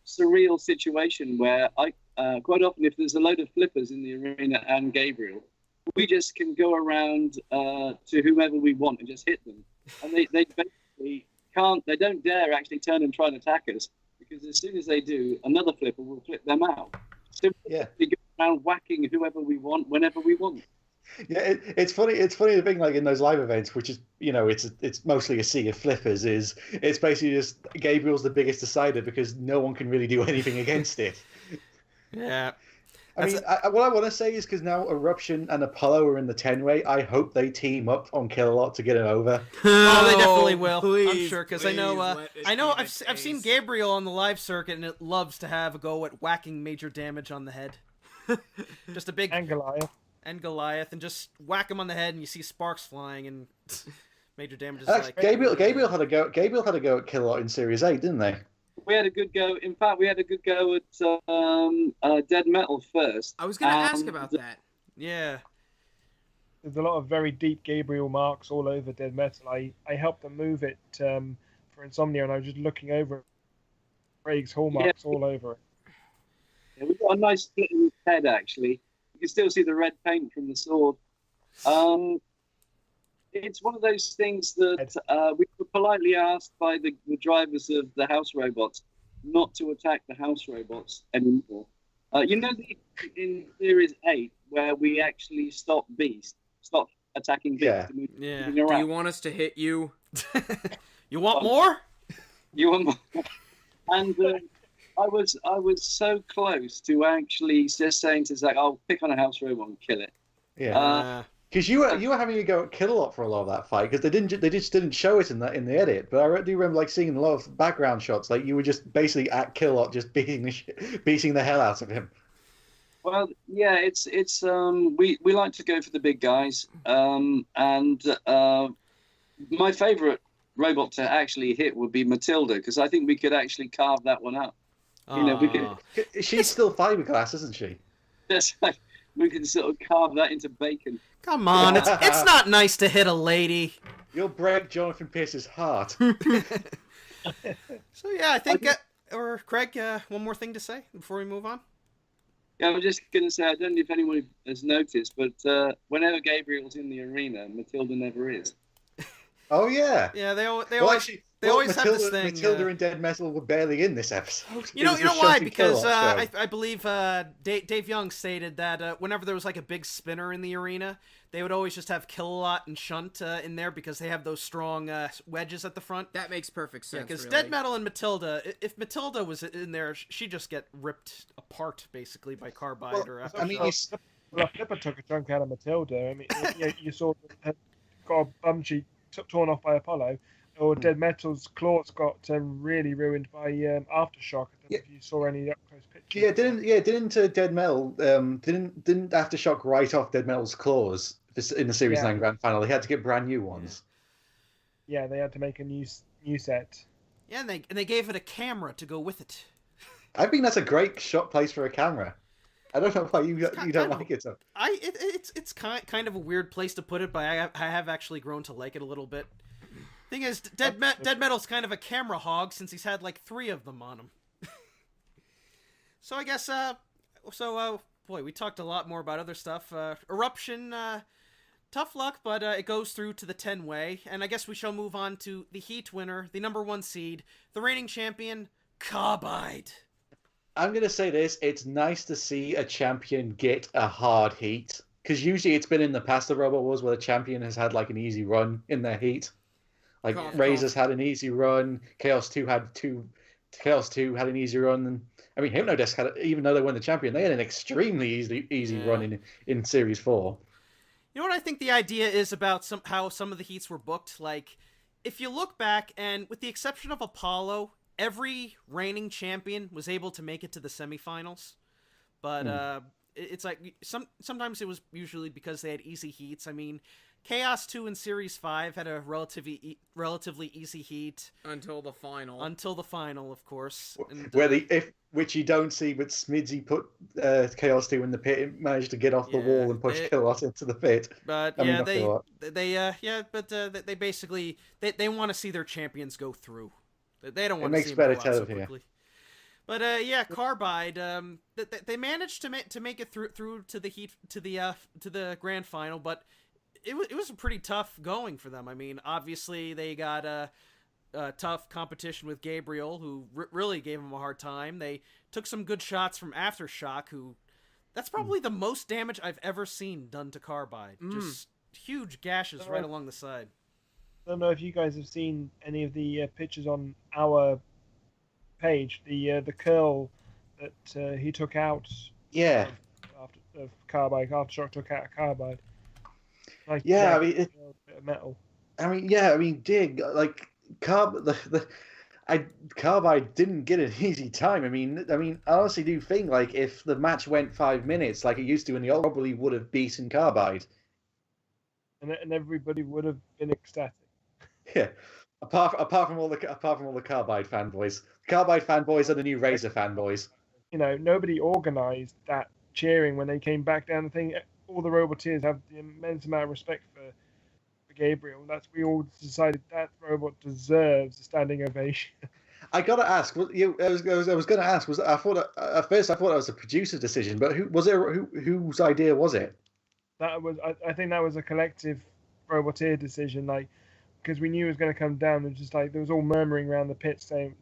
surreal situation where quite often, if there's a load of flippers in the arena and Gabriel, we just can go around to whomever we want and just hit them. And they basically can't, they don't dare actually turn and try and attack us, because as soon as they do, another flipper will flip them out. So we go around whacking whoever we want, whenever we want. Yeah, it's funny. It's funny, the thing like in those live events, which is it's mostly a sea of flippers. It's basically just Gabriel's the biggest decider because no one can really do anything against it. Yeah. I mean, what I want to say is, because now Eruption and Apollo are in the 10-way, I hope they team up on Kill-A-Lot to get it over. Oh, they definitely will. I'm sure, because I know I've seen Gabriel on the live circuit, and it loves to have a go at whacking major damage on the head. Just a big and Goliath, and just whack him on the head, and you see sparks flying, and major damage is Gabriel had a go at Kill-A-Lot in Series 8, didn't they? We had a good go. In fact, we had a good go at Dead Metal first. I was going to ask about that. Yeah. There's a lot of very deep Gabriel marks all over Dead Metal. I helped them move it for Insomnia, and I was just looking over it. Craig's hallmarks all over it. Yeah, we've got a nice split in his head, actually. You can still see the red paint from the sword. It's one of those things that we were politely asked by the drivers of the house robots not to attack the house robots anymore. In Series 8, where we actually stopped attacking Beast. Yeah. Do you want us to hit you? You want more? You want more? And I was so close to actually just saying to Zach, "I'll pick on a house robot and kill it." Yeah. Because you were having to go at Kill-A-Lot for a lot of that fight, because they just didn't show it in the edit. But I do remember seeing a lot of background shots, like you were just basically at Kill-A-Lot, just beating the hell out of him. Well, yeah, it's we like to go for the big guys, and my favourite robot to actually hit would be Matilda, because I think we could actually carve that one up. We could. She's still fiberglass, isn't she? Yes, we can sort of carve that into bacon. Come on, it's not nice to hit a lady. You'll break Jonathan Pierce's heart. So yeah, I think, or Craig, one more thing to say before we move on? Yeah, I was just going to say, I don't know if anyone has noticed, but whenever Gabriel's in the arena, Matilda never is. Oh yeah. Yeah, they always have this thing. Matilda and Dead Metal were barely in this episode. You know why? Because I believe Dave Young stated that whenever there was like a big spinner in the arena, they would always just have Kill-A-Lot and Shunt in there, because they have those strong wedges at the front. That makes perfect sense. Because really. Dead Metal and Matilda, if Matilda was in there, she'd just get ripped apart basically by Carbide or. I mean, Well, Flipper took a chunk out of Matilda. I mean, you saw her got a bum cheek torn off by Apollo, or Dead Metal's claws got really ruined by Aftershock. I don't know if you saw any up close pictures. Didn't Dead Metal didn't Aftershock write off Dead Metal's claws in the Series 9 Grand Final? They had to get brand new ones. Yeah, they had to make a new set. Yeah, and they gave it a camera to go with it. I think that's a great shot place for a camera. I don't know why you don't like it so. It's kind of a weird place to put it, but I have actually grown to like it a little bit. Thing is, Dead Metal's kind of a camera hog since he's had like 3 of them on him. So I guess boy, we talked a lot more about other stuff. Eruption, tough luck, but it goes through to the 10-way, and I guess we shall move on to the Heat winner, the number 1 seed, the reigning champion, Carbide. I'm going to say this. It's nice to see a champion get a hard heat. Because usually it's been in the past, the Robot Wars, where the champion has had like an easy run in their heat. Like Razor's had an easy run. Chaos 2 had an easy run. And I mean, Hypnodesk had, even though they won the champion, they had an extremely easy run in Series 4. You know what I think the idea is about how some of the heats were booked? Like, if you look back, and with the exception of Apollo, every reigning champion was able to make it to the semifinals, but it's like sometimes it was usually because they had easy heats. I mean, Chaos 2 in Series 5 had a relatively easy heat until the final. Of course. And, which you don't see, but Smidsy put Chaos 2 in the pit and managed to get off the wall and push Chaos into the pit. But they basically they want to see their champions go through. They don't want to see them go out so quickly. But Carbide, they managed to make it through to the heat to the grand final, but it was a pretty tough going for them. I mean, obviously they got a tough competition with Gabriel, who really gave them a hard time. They took some good shots from Aftershock, who that's probably the most damage I've ever seen done to Carbide. Just huge gashes right along the side. I don't know if you guys have seen any of the pictures on our page. The curl that he took out. Yeah. Of Carbide, Aftershock took out Carbide. Like, I mean, bit of metal. I mean, Dig, like Carbide didn't get an easy time. I mean, I honestly do think like if the match went 5 minutes like it used to in the old, probably would have beaten Carbide. And everybody would have been ecstatic. Yeah, apart from all the Carbide fanboys. Carbide fanboys are the new Razor fanboys. You know, nobody organised that cheering when they came back down the thing. All the Roboteers have the immense amount of respect for Gabriel. We all decided that robot deserves a standing ovation. I gotta ask. I was going to ask. At first I thought it was a producer's decision, but whose idea was it? That was. I think that was a collective Roboteer decision. Like, because we knew it was going to come down. And just like there was all murmuring around the pit saying,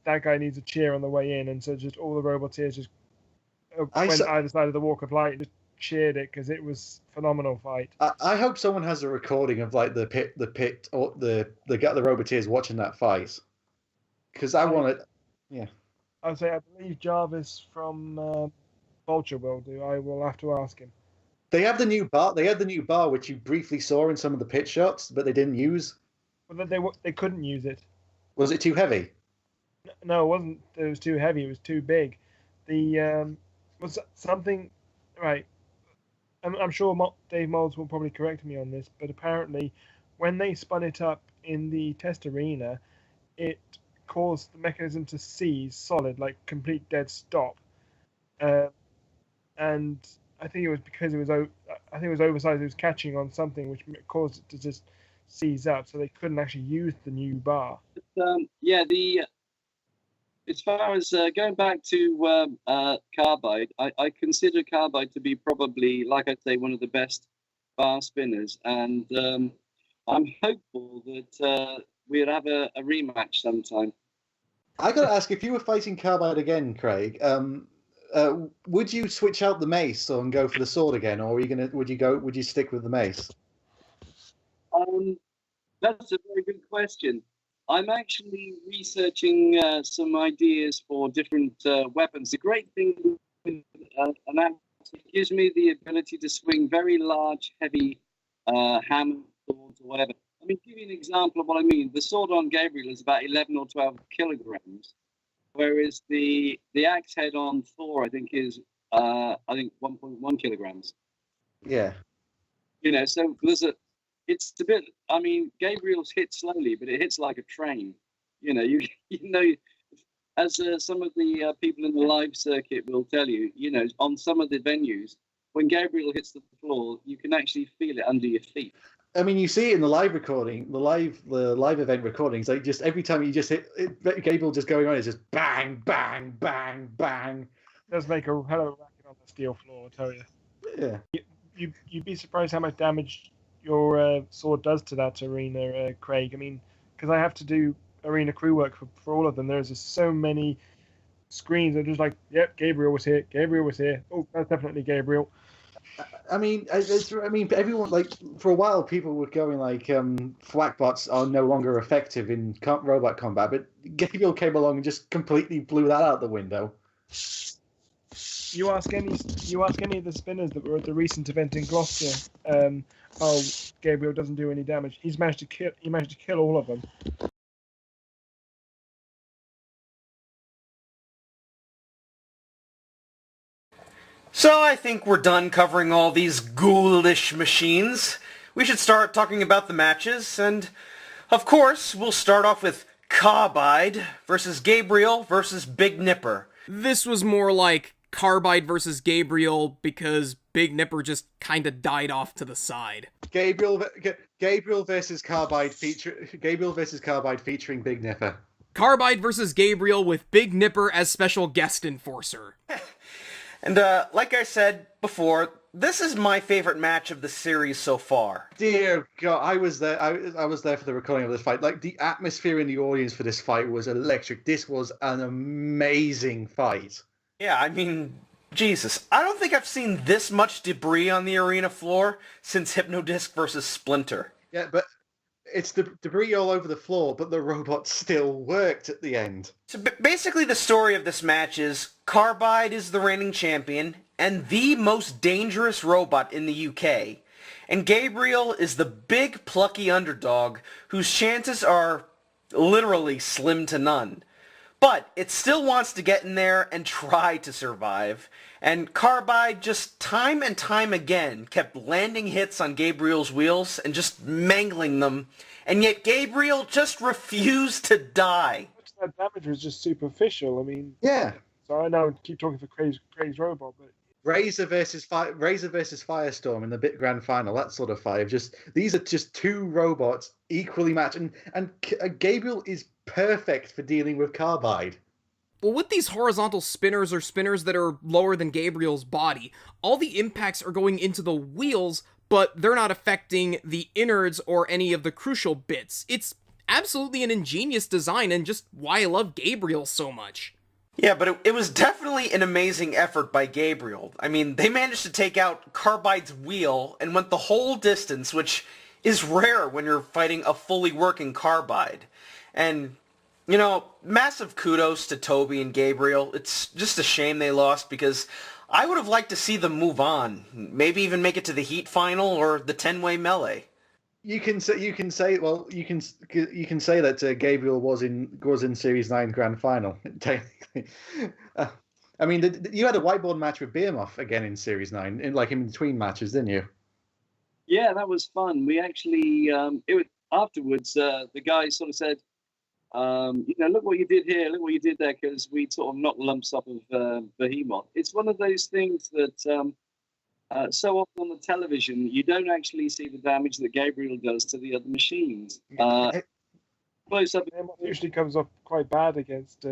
that guy needs a cheer on the way in, and so just all the Roboteers just went either side of the Walk of Light and just cheered it because it was a phenomenal fight. I hope someone has a recording of like the pit or the Roboteers watching that fight, because I want it. Yeah, I'd say I believe Jarvis from Vulture will do. I will have to ask him. They have the new bar. Which you briefly saw in some of the pit shots, but they didn't use. Well, they couldn't use it. Was it too heavy? No, it wasn't. It was too heavy. It was too big. The was something right. I'm sure Dave Moulds will probably correct me on this, but apparently, when they spun it up in the test arena, it caused the mechanism to seize solid, like complete dead stop, and I think it was because it was oversized. It was catching on something which caused it to just seize up, so they couldn't actually use the new bar. As far as going back to Carbide, I consider Carbide to be probably, like I say, one of the best bar spinners, and I'm hopeful that we'll have a rematch sometime. I got to ask, if you were fighting Carbide again, Craig, would you switch out the mace and go for the sword again, or would you stick with the mace? That's a very good question. I'm actually researching some ideas for different weapons. The great thing with an axe It gives me the ability to swing very large, heavy hammer swords or whatever. I mean, to give you an example of what I mean, the sword on Gabriel is about 11 or 12 kilograms, whereas the axe head on Thor, I think, is 1.1 kilograms. Yeah. So it's a bit. I mean, Gabriel's hit slowly, but it hits like a train. As some of the people in the live circuit will tell you, on some of the venues, when Gabriel hits the floor, you can actually feel it under your feet. I mean, you see it in the live recording, the live event recordings. Like, just every time you just hit it, Gabriel just going on, it's just bang, bang, bang, bang. It does make a hell of a racket on the steel floor, I tell you. Yeah. You'd be surprised how much damage your sword does to that arena, Craig. I mean, because I have to do arena crew work for all of them. There's just so many screens. They're just like, yep, Gabriel was here. Gabriel was here. Oh, that's definitely Gabriel. I mean, everyone, like, for a while, people were going like, thwackbots are no longer effective in robot combat, but Gabriel came along and just completely blew that out the window. You ask any of the spinners that were at the recent event in Gloucester, Gabriel doesn't do any damage. He managed to kill all of them. So I think we're done covering all these ghoulish machines. We should start talking about the matches, and of course, we'll start off with Carbide versus Gabriel versus Big Nipper. This was more like Carbide versus Gabriel because Big Nipper just kind of died off to the side. Gabriel versus Carbide featuring Big Nipper. Carbide versus Gabriel with Big Nipper as special guest enforcer. And like I said before, this is my favorite match of the series so far. Dear God, I was there. I was there for the recording of this fight. Like, the atmosphere in the audience for this fight was electric. This was an amazing fight. Yeah, I mean, Jesus, I don't think I've seen this much debris on the arena floor since Hypnodisc versus Splinter. Yeah, but it's the debris all over the floor, but the robot still worked at the end. So basically the story of this match is Carbide is the reigning champion and the most dangerous robot in the UK. And Gabriel is the big plucky underdog whose chances are literally slim to none. But it still wants to get in there and try to survive. And Carbide just time and time again kept landing hits on Gabriel's wheels and just mangling them. And yet Gabriel just refused to die. That damage was just superficial. I mean, Yeah. so I know I keep talking for Craig's robot, but Razor versus Firestorm in the grand final, that sort of fight. These are just two robots equally matched, and Gabriel is perfect for dealing with Carbide. Well, with these horizontal spinners or spinners that are lower than Gabriel's body, all the impacts are going into the wheels, but they're not affecting the innards or any of the crucial bits. It's absolutely an ingenious design and just why I love Gabriel so much. Yeah, but it was definitely an amazing effort by Gabriel. I mean, they managed to take out Carbide's wheel and went the whole distance, which is rare when you're fighting a fully working Carbide. And, massive kudos to Toby and Gabriel. It's just a shame they lost because I would have liked to see them move on. Maybe even make it to the Heat final or the 10-way melee. You can say that Gabriel was in Series 9 Grand Final technically. I mean, you had a whiteboard match with Behemoth again in Series 9, in between matches, didn't you? Yeah, that was fun. We actually it was afterwards. The guy sort of said, look what you did here, look what you did there, because we sort of knocked lumps off of Behemoth. It's one of those things that so often on the television, you don't actually see the damage that Gabriel does to the other machines. Close up. Behemoth usually comes off quite bad against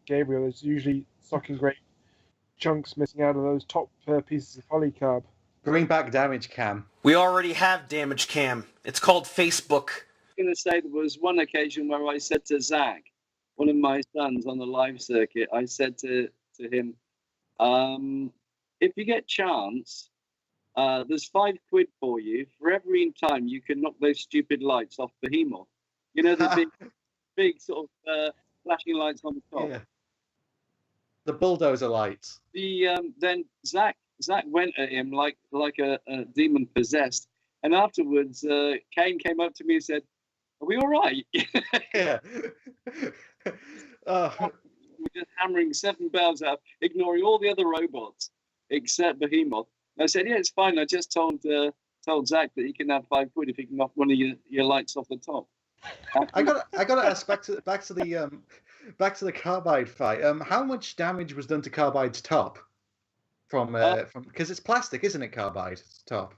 Gabriel. It's usually sucking great chunks missing out of those top pieces of polycarb. Bring back damage cam. We already have damage cam. It's called Facebook. I'm going to say there was one occasion where I said to Zach, one of my sons on the live circuit, I said to him, if you get chance, there's £5 for you for every time you can knock those stupid lights off Behemoth. The big sort of flashing lights on the top. Yeah. The bulldozer lights. Then Zach Zach went at him like a demon possessed. And afterwards, Kane came up to me and said, "Are we all right?" Yeah. We're just hammering 7 bells out, ignoring all the other robots except Behemoth. And I said, "Yeah, it's fine. I just told Zach that he can have £5 if he can knock one of your lights off the top." I got to ask back to the Carbide fight. How much damage was done to Carbide's top from because it's plastic, isn't it? Carbide's top.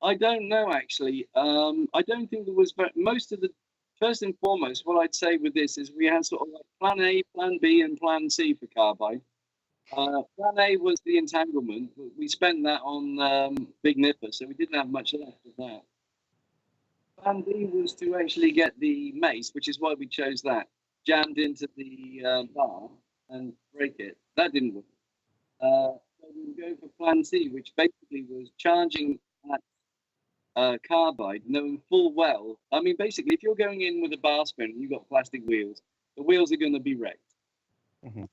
I don't know actually. I don't think there was, but most of the first and foremost, what I'd say with this is we had sort of like Plan A, Plan B, and Plan C for Carbide. Plan A was the entanglement. We spent that on Big Nipper, so we didn't have much left of that. Plan B was to actually get the mace, which is why we chose that, jammed into the bar and break it. That didn't work. So we go for Plan C, which basically was charging at Carbide, knowing full well. I mean, basically, if you're going in with a bar spin and you've got plastic wheels, the wheels are going to be wrecked. Mm-hmm.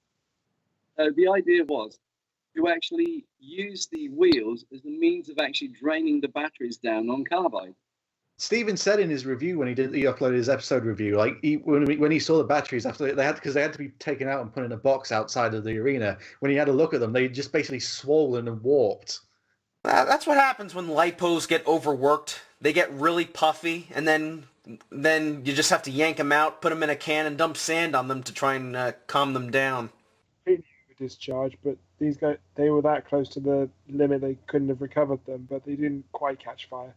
The idea was to actually use the wheels as a means of actually draining the batteries down on Carbide. Steven said in his review when he uploaded his episode review, like when he saw the batteries after they had to be taken out and put in a box outside of the arena. When he had a look at them, they just basically swollen and warped. That's what happens when lipos get overworked. They get really puffy, and then you just have to yank them out, put them in a can, and dump sand on them to try and calm them down. Discharge, but these guys, they were that close to the limit they couldn't have recovered them, but they didn't quite catch fire.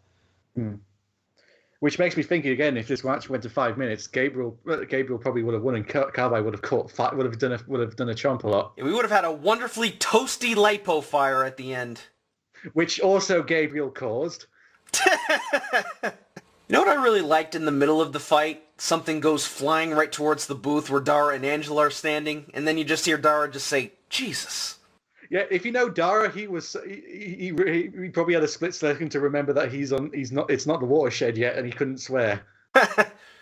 Which makes me think again, if this match went to 5 minutes, Gabriel probably would have won, and Carbide would have done a chomp a lot. Yeah, we would have had a wonderfully toasty lipo fire at the end, which also Gabriel caused. You know what I really liked in the middle of the fight? Something goes flying right towards the booth where Dara and Angela are standing, and then you just hear Dara just say, "Jesus." Yeah, if you know Dara, he probably had a split second to remember that it's not the watershed yet, and he couldn't swear.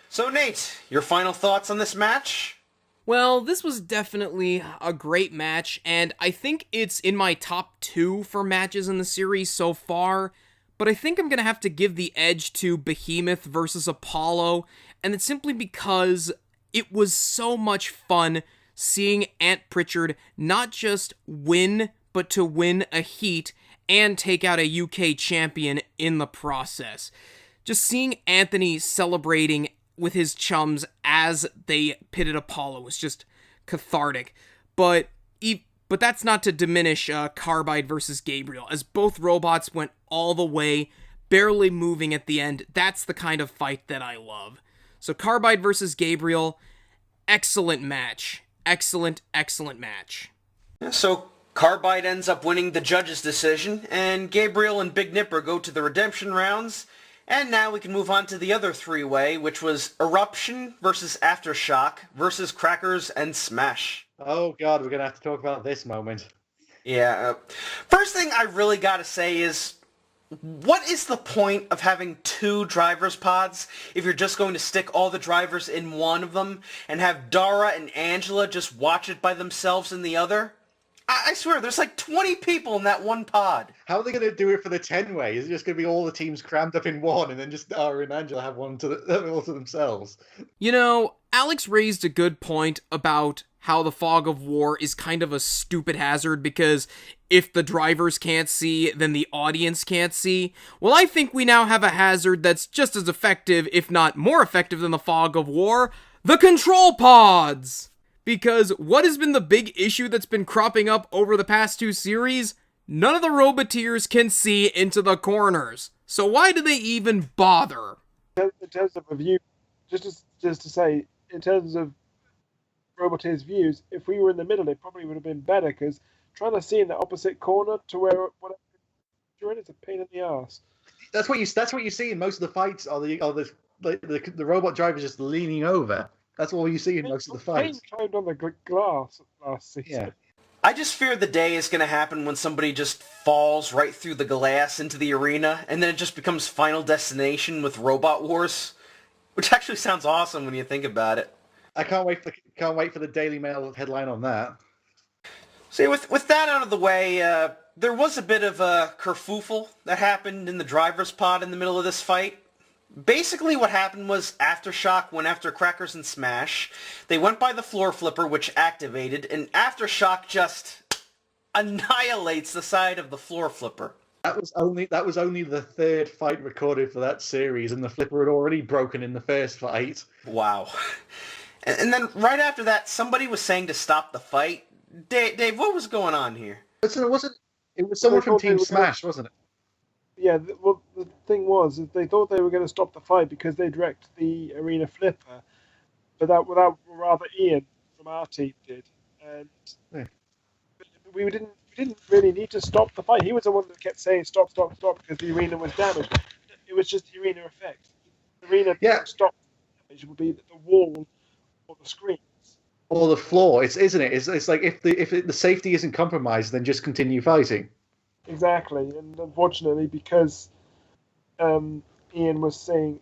So Nate, your final thoughts on this match? Well, this was definitely a great match, and I think it's in my top 2 for matches in the series so far, but I think I'm going to have to give the edge to Behemoth versus Apollo, and it's simply because it was so much fun seeing Ant Pritchard not just win, but to win a heat and take out a UK champion in the process. Just seeing Anthony celebrating with his chums as they pitted Apollo was just cathartic. But that's not to diminish Carbide versus Gabriel, as both robots went all the way, barely moving at the end. That's the kind of fight that I love. So Carbide versus Gabriel, excellent match. Excellent match. So Carbide ends up winning the judge's decision, and Gabriel and Big Nipper go to the redemption rounds. And now we can move on to the other 3-way, which was Eruption versus Aftershock versus Crackers and Smash. Oh God, we're going to have to talk about this moment. Yeah. First thing I really got to say is, what is the point of having 2 drivers pods if you're just going to stick all the drivers in one of them and have Dara and Angela just watch it by themselves in the other? I swear, there's like 20 people in that one pod. How are they going to do it for the 10-way? Is it just going to be all the teams crammed up in one, and then just Dara and Angela have one all to themselves? You know, Alex raised a good point about how the fog of war is kind of a stupid hazard, because if the drivers can't see, then the audience can't see. Well, I think we now have a hazard that's just as effective, if not more effective than the fog of war: the control pods! Because what has been the big issue that's been cropping up over the past 2 series? None of the Roboteers can see into the corners. So why do they even bother? In terms of a view, just to say, in terms of Roboteers' views, if we were in the middle, it probably would have been better, because trying to see in the opposite corner to where whatever you're in is a pain in the ass. That's what you see in most of the fights. Are the robot drivers just leaning over? That's all you see in most of the fights. Kane climbed on the glass last season. Yeah. I just fear the day is going to happen when somebody just falls right through the glass into the arena, and then it just becomes Final Destination with Robot Wars, which actually sounds awesome when you think about it. I can't wait for the Daily Mail headline on that. See, with that out of the way, there was a bit of a kerfuffle that happened in the driver's pod in the middle of this fight. Basically what happened was Aftershock went after Crackers and Smash. They went by the floor flipper, which activated, and Aftershock just annihilates the side of the floor flipper. That was only the third fight recorded for that series, and the flipper had already broken in the first fight. Wow. And then right after that, somebody was saying to stop the fight. Dave, what was going on here? It was someone from Team Smash, wasn't it? Yeah, well, the thing was, they thought they were going to stop the fight because they'd wrecked the arena flipper, but that rather Ian from our team did, and we didn't really need to stop the fight. He was the one that kept saying stop because the arena was damaged. It was just the arena effect. The arena stop damage would be the wall or the screens or the floor. Isn't it? It's like if the safety isn't compromised, then just continue fighting. Exactly, and unfortunately, because Ian was saying,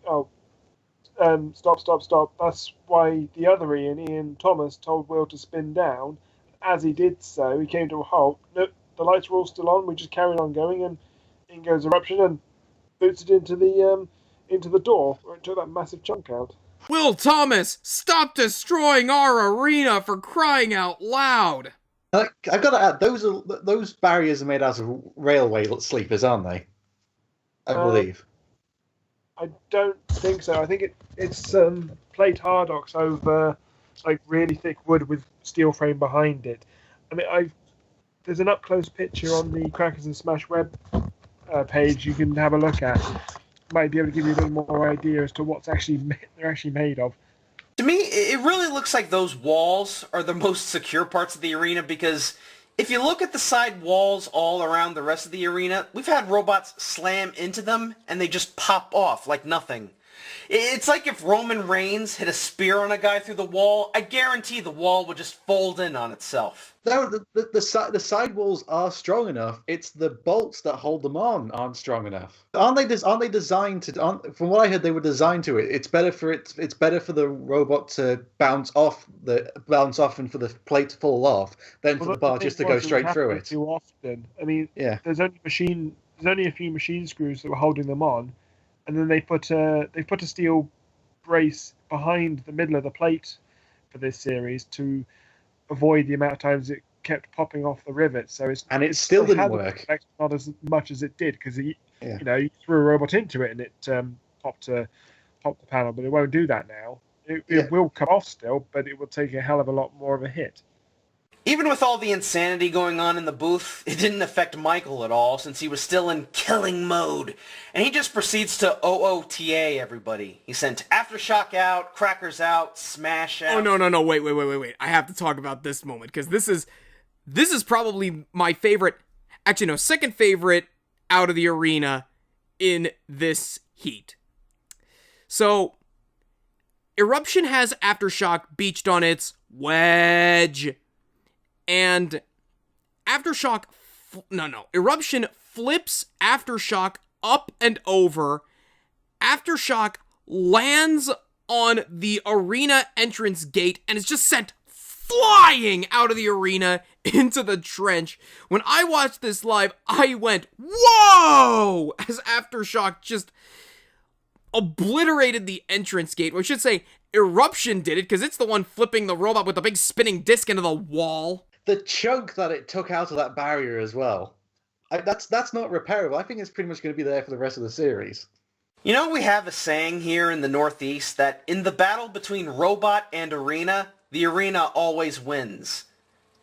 stop, that's why the other Ian Thomas, told Will to spin down. As he did so, he came to a halt. Nope, the lights were all still on, we just carried on going, and in goes Eruption and boots it into the door, where it took that massive chunk out. Will Thomas, stop destroying our arena, for crying out loud! I've got to add, those barriers are made out of railway sleepers, aren't they? I believe. I don't think so. I think it's plate hardox over like really thick wood with steel frame behind it. I mean, there's an up close picture on the Crackers and Smash web page you can have a look at. Might be able to give you a little more idea as to what's they're actually made of. To me, it really looks like those walls are the most secure parts of the arena, because if you look at the side walls all around the rest of the arena, we've had robots slam into them and they just pop off like nothing. It's like if Roman Reigns hit a spear on a guy through the wall, I guarantee the wall would just fold in on itself. No, the side walls are strong enough. It's the bolts that hold them on aren't strong enough. Aren't they designed to? From what I heard, they were designed to it. It's better for the robot to bounce off and for the plate to fall off than for the bar just to go straight through it. Too often. I mean, yeah. There's only a few machine screws that were holding them on, and then they put a steel brace behind the middle of the plate for this series to avoid the amount of times it kept popping off the rivet. So it still didn't work. Not as much as it did, because you threw a robot into it and it popped the panel, but it won't do that now. It will come off still, but it will take a hell of a lot more of a hit. Even with all the insanity going on in the booth, it didn't affect Michael at all, since he was still in killing mode. And he just proceeds to OOTA everybody. He sent Aftershock out, Crackers out, Smash out. Oh, no, wait. I have to talk about this moment, because this is probably my favorite, actually no, second favorite out of the arena in this heat. So, Eruption has Aftershock beached on its wedge. And Aftershock, Eruption flips Aftershock up and over. Aftershock lands on the arena entrance gate and is just sent flying out of the arena into the trench. When I watched this live, I went, whoa! As Aftershock just obliterated the entrance gate. Or I should say, Eruption did it, because it's the one flipping the robot with the big spinning disc into the wall. The chunk that it took out of that barrier as well. That's not repairable. I think it's pretty much going to be there for the rest of the series. You know, we have a saying here in the Northeast that in the battle between robot and arena, the arena always wins.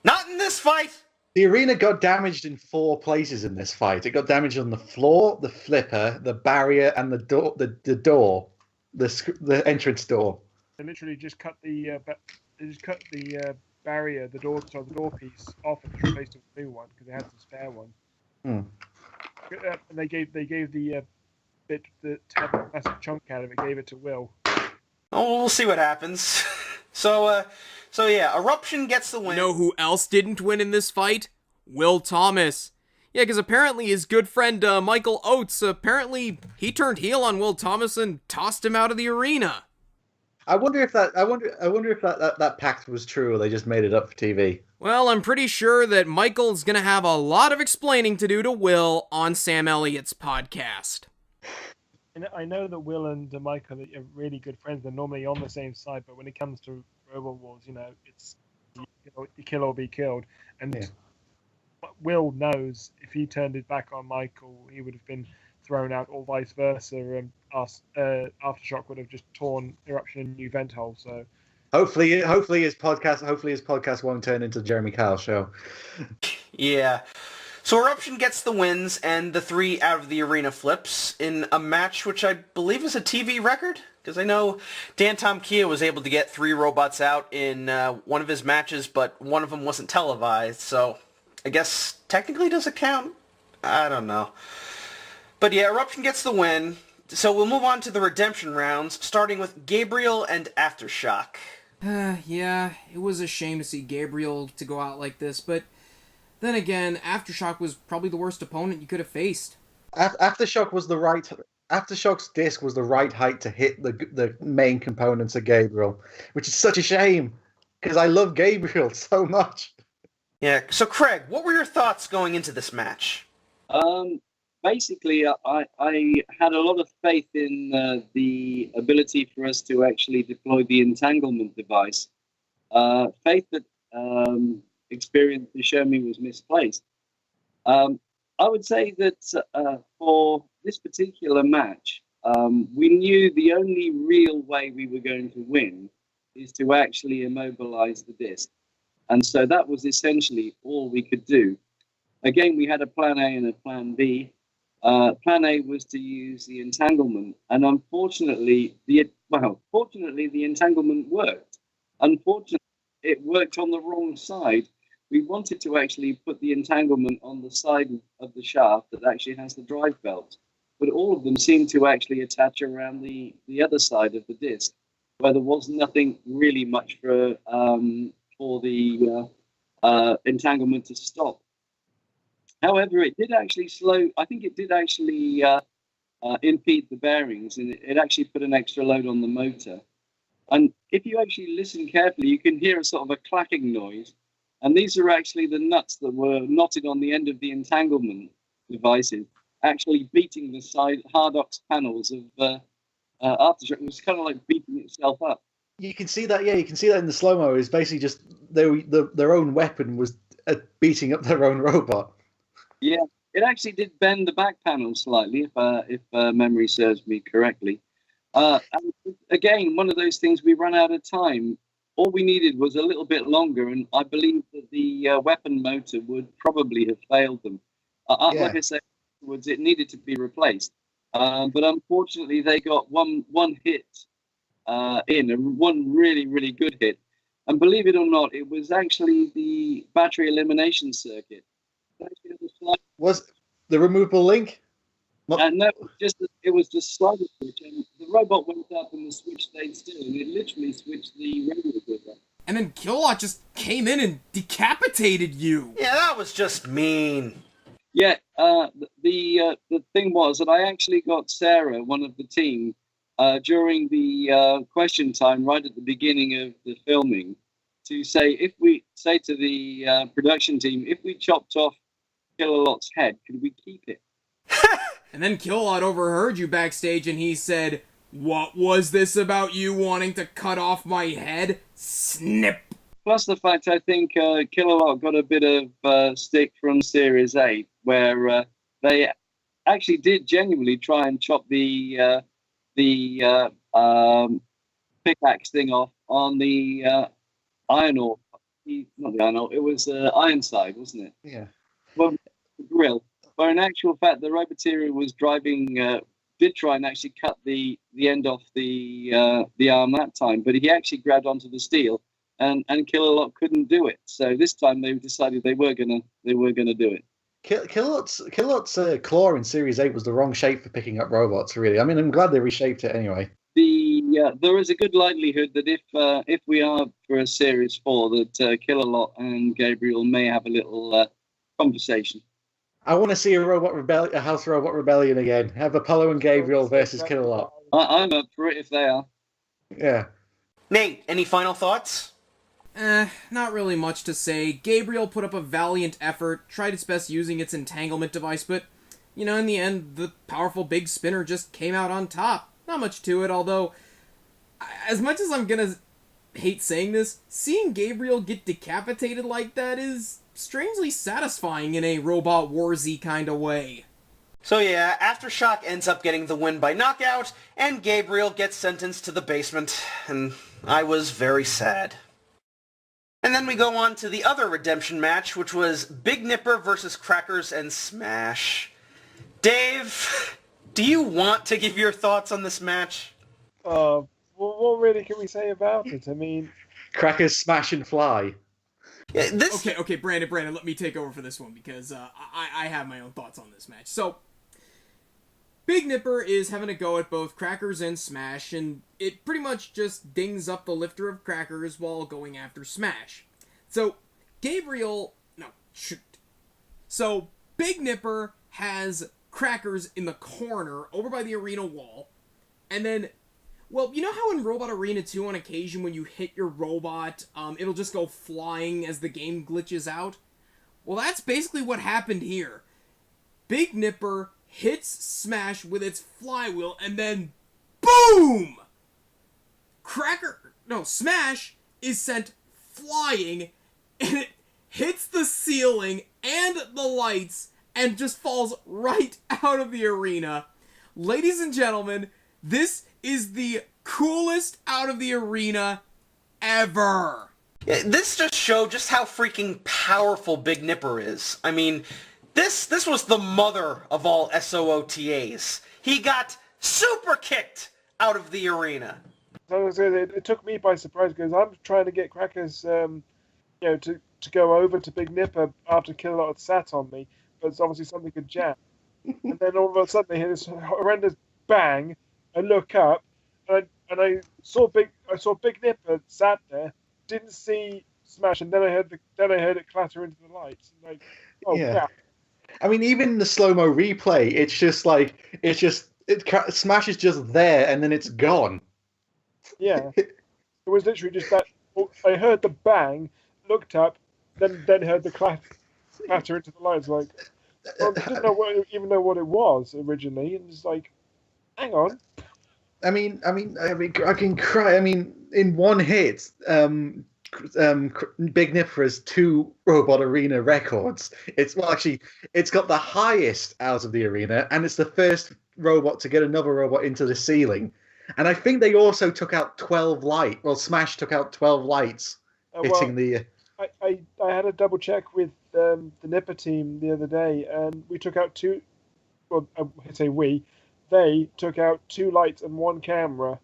Not in this fight! The arena got damaged in 4 places in this fight. It got damaged on the floor, the flipper, the barrier, and the door, the entrance door. They literally just cut the barrier, the door piece off and just replaced it with a new one because they had some spare one. And they gave the bit that had a massive chunk out of it, gave it to Will. Oh, we'll see what happens. So yeah, Eruption gets the win. You know who else didn't win in this fight? Will Thomas. Yeah, because apparently his good friend Michael Oates, apparently he turned heel on Will Thomas and tossed him out of the arena. I wonder if that pact was true or they just made it up for TV. Well, I'm pretty sure that Michael's gonna have a lot of explaining to do to Will on Sam Elliott's podcast. And I know that Will and Michael are really good friends. They're normally on the same side, but when it comes to Robot Wars, it's you kill or be killed. And Yeah. Will knows if he turned his back on Michael, he would have been thrown out, or vice versa. Aftershock would have just torn Eruption a new vent hole. So Hopefully his podcast won't turn into Jeremy Kyle's show. Yeah. So Eruption gets the wins and the 3 out of the arena flips in a match which I believe is a TV record. Because I know Dan Tom Kia was able to get 3 robots out in one of his matches, but one of them wasn't televised. So I guess technically does it count? I don't know. But yeah, Eruption gets the win. So we'll move on to the redemption rounds, starting with Gabriel and Aftershock. Yeah, it was a shame to see Gabriel to go out like this, but then again, Aftershock was probably the worst opponent you could have faced. Aftershock's disc was the right height to hit the main components of Gabriel, which is such a shame because I love Gabriel so much. Yeah, so Craig, what were your thoughts going into this match? Basically, I had a lot of faith in the ability for us to actually deploy the entanglement device. Faith that experience to show me was misplaced. I would say that for this particular match, we knew the only real way we were going to win is to actually immobilize the disc. And so that was essentially all we could do. Again, we had a plan A and a plan B. Plan A was to use the entanglement, and fortunately, the entanglement worked. Unfortunately, it worked on the wrong side. We wanted to actually put the entanglement on the side of the shaft that actually has the drive belt, but all of them seemed to actually attach around the other side of the disc, where there was nothing really much for the entanglement to stop. However, it did actually impede the bearings, and it actually put an extra load on the motor. And if you actually listen carefully, you can hear a sort of a clacking noise. And these are actually the nuts that were knotted on the end of the entanglement devices, actually beating the side Hardox panels of Aftershock. It was kind of like beating itself up. You can see that, yeah. You can see that in the slow mo. Is basically just their own weapon was beating up their own robot. Yeah, it actually did bend the back panel slightly, if memory serves me correctly. And again, one of those things, we ran out of time. All we needed was a little bit longer, and I believe that the weapon motor would probably have failed them. Like I said, afterwards, it needed to be replaced. But unfortunately, they got one hit one really, really good hit. And believe it or not, it was actually the battery elimination circuit. Was the removable link? No, it was just slider switch, and the robot went up and the switch stayed still, and it literally switched the radio with. And then Kilowat just came in and decapitated you. Yeah, that was just mean. Yeah, the thing was that I actually got Sarah, one of the team, during the question time right at the beginning of the filming, to say to the production team, if we chopped off Kilowat's head, could we keep it? And then Kilowat overheard you backstage and he said, "What was this about you wanting to cut off my head?" Snip. Plus the fact I think Kilowat got a bit of stick from Series 8, where they actually did genuinely try and chop the pickaxe thing off on the iron ore. Not the iron ore, it was Ironside, wasn't it? Yeah. Well, the grill. But in actual fact, the Roboteer was driving, did try and actually cut the end off the arm that time, but he actually grabbed onto the steel, and Kilowat couldn't do it. So this time they decided they were gonna do it. Kilowat's claw in Series 8 was the wrong shape for picking up robots, really. I mean, I'm glad they reshaped it anyway. There is a good likelihood that if we are for a Series 4, that Kilowat and Gabriel may have a little conversation. I want to see a House Robot Rebellion again. Have Apollo and Gabriel versus Kilowat. I'm up for it if they are. Yeah. Nate, any final thoughts? Not really much to say. Gabriel put up a valiant effort, tried its best using its entanglement device, but, in the end, the powerful big spinner just came out on top. Not much to it, although, as much as I'm gonna hate saying this, seeing Gabriel get decapitated like that is strangely satisfying in a Robot Warsy kind of way. So yeah, Aftershock ends up getting the win by knockout, and Gabriel gets sentenced to the basement, and I was very sad. And then we go on to the other redemption match, which was Big Nipper versus Crackers and Smash. Dave, do you want to give your thoughts on this match? Well, what really can we say about it? I mean, Crackers smash and fly. Yeah, this... Okay, Brandon, let me take over for this one because I have my own thoughts on this match. So, Big Nipper is having a go at both Crackers and Smash, and it pretty much just dings up the lifter of Crackers while going after Smash. So, So, Big Nipper has Crackers in the corner over by the arena wall, and then, well, you know how in Robot Arena 2 on occasion when you hit your robot, it'll just go flying as the game glitches out? Well, that's basically what happened here. Big Nipper hits Smash with its flywheel, and then BOOM! Smash is sent flying, and it hits the ceiling and the lights, and just falls right out of the arena. Ladies and gentlemen, this is the coolest out of the arena ever. Yeah, this just showed just how freaking powerful Big Nipper is. I mean, this was the mother of all SOOTAs. He got super kicked out of the arena. So it took me by surprise because I'm trying to get Crackers, to go over to Big Nipper after Killalot sat on me, but it's obviously something could jam. And then all of a sudden they hear this horrendous bang. I look up, and I saw Big Nipper sat there. Didn't see Smash, and then I heard it clatter into the lights. And like, oh yeah. I mean, even the slow-mo replay, Smash is just there, and then it's gone. Yeah, it was literally just that. I heard the bang, looked up, then heard the clatter into the lights. Like, I didn't even know what it was originally, and it's like, hang on. I mean, I can cry. I mean, in one hit, Big Nipper has 2 Robot Arena records. It's got the highest out of the arena, and it's the first robot to get another robot into the ceiling. And I think they also took out 12 lights. Well, Smash took out 12 lights hitting the. I had a double check with the Nipper team the other day, and we took out 2. Well, I say we. They took out 2 lights and 1 camera.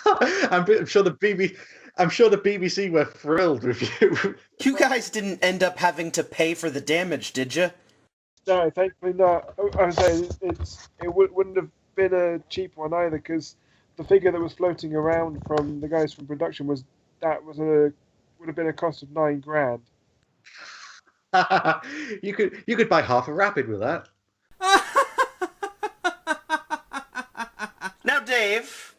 I'm sure the BBC were thrilled with you. You guys didn't end up having to pay for the damage, did you? No, thankfully not. I would say it wouldn't have been a cheap one either, because the figure that was floating around from the guys from production would have been a cost of $9,000. You could buy half a Rapid with that. Now, Dave,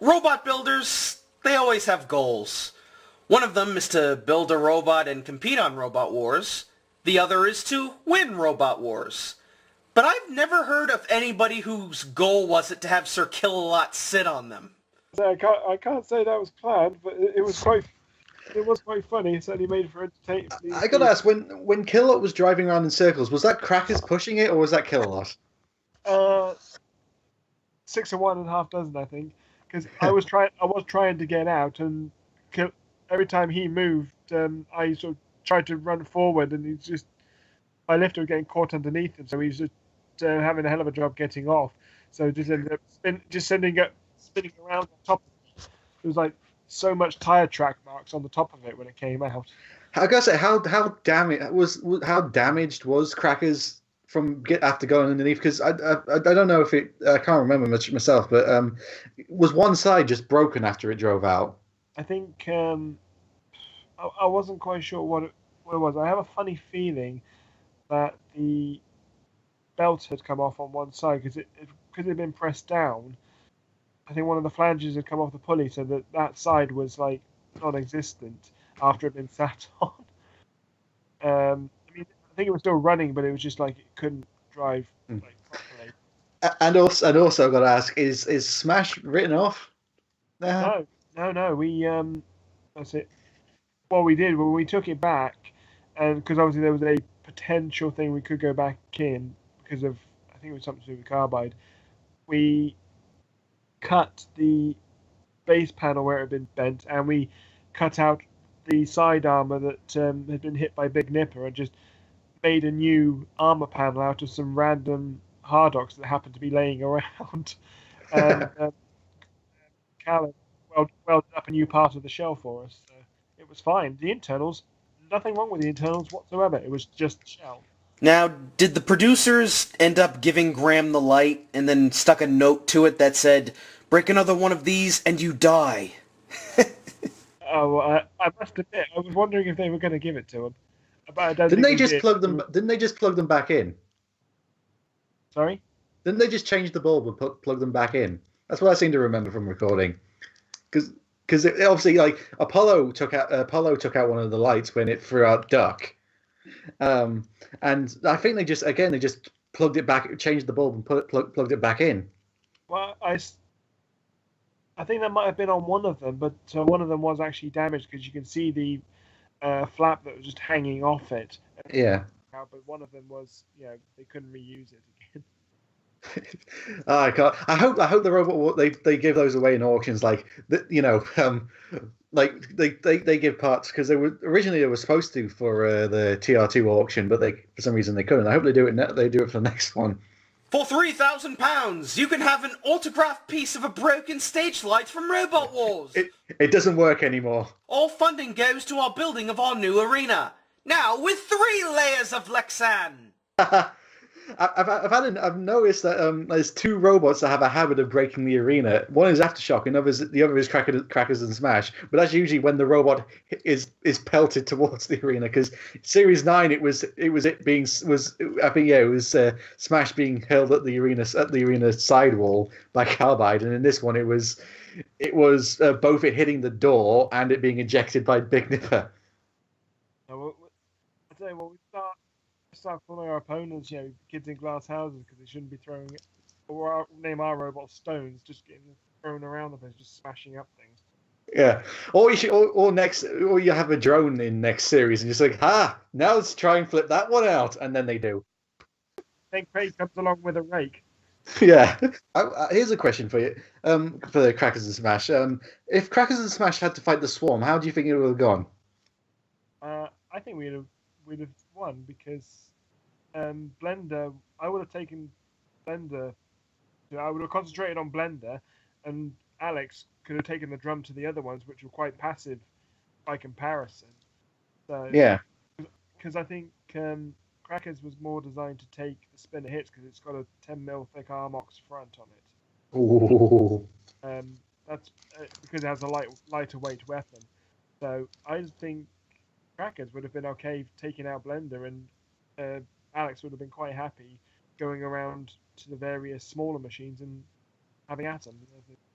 robot builders, they always have goals. One of them is to build a robot and compete on Robot Wars. The other is to win Robot Wars. But I've never heard of anybody whose goal was it to have Sir Killalot sit on them. I can't say that was planned, but it was quite funny. It certainly made for entertainment. I gotta ask, when Killalot was driving around in circles, was that Crackers pushing it, or was that Killalot? 6 of 1 and half dozen, I think, because I was trying to get out, and every time he moved, I sort of tried to run forward, and my lifter was getting caught underneath him, so he was just having a hell of a job getting off. So just ended up spinning around on top. There was like so much tire track marks on the top of it when it came out. I gotta say, how damaged was Crackers from after going underneath? Because I don't know if I can't remember much myself, but was one side just broken after it drove out? I think I wasn't quite sure what it was. I have a funny feeling that the belt had come off on one side because it had been pressed down. I think one of the flanges had come off the pulley, so that side was like non-existent after it had been sat on. I mean, I think it was still running, but it was just like it couldn't drive like properly. And also, I've got to ask: is Smash written off? No. We that's it. What we did when we took it back, and because obviously there was a potential thing we could go back in because of I think it was something to do with carbide. We cut the base panel where it had been bent, and we cut out the side armor that had been hit by Big Nipper, and just made a new armor panel out of some random Hardox that happened to be laying around. And Callum welded up a new part of the shell for us. So it was fine. The internals, nothing wrong with the internals whatsoever. It was just shell. Now, did the producers end up giving Graham the light and then stuck a note to it that said, "Break another one of these and you die"? Oh, I must admit, I was wondering if they were going to give it to him. But I don't Didn't they think just did. plug them? Didn't they just plug them back in? Sorry? Didn't they just change the bulb and plug them back in? That's what I seem to remember from recording. Because obviously, like Apollo took out one of the lights when it threw out Duck, and I think they just plugged it back, changed the bulb, and plugged it back in. Well, I think that might have been on one of them, but one of them was actually damaged because you can see the flap that was just hanging off it. Yeah. But one of them was, they couldn't reuse it again. I can't. I hope the robot they give those away in auctions, like they give parts because originally they were supposed to for the TR2 auction, but for some reason they couldn't. I hope they do it. They do it for the next one. For £3,000, you can have an autographed piece of a broken stage light from Robot Wars. It doesn't work anymore. All funding goes to our building of our new arena. Now with 3 layers of Lexan. I've noticed that there's 2 robots that have a habit of breaking the arena. One is Aftershock, and the other is Crackers and Smash. But that's usually when the robot is pelted towards the arena. Because Series 9, it was Smash being held at the arena sidewall by Carbide, and in this one it was both it hitting the door and it being ejected by Big Nipper. I tell you what, we start calling our opponents, kids in glass houses because they shouldn't be throwing it. Or name our robots stones, just getting thrown around the place, just smashing up things. Yeah, or you have a drone in next series, and just like, now let's try and flip that one out, and then they do. Then Craig comes along with a rake. Yeah. Here's a question for you, for the Crackers and Smash. If Crackers and Smash had to fight the Swarm, how do you think it would have gone? I think we'd have won because Blender. I would have taken Blender. I would have concentrated on Blender, and Alex could have taken the drum to the other ones, which were quite passive by comparison. So Yeah. Because I think Crackers was more designed to take the spinner hits because it's got a 10mm thick Armox front on it. Ooh. That's because it has a lighter weight weapon. So I think Crackers would have been okay taking out Blender, and Alex would have been quite happy going around to the various smaller machines and having at them.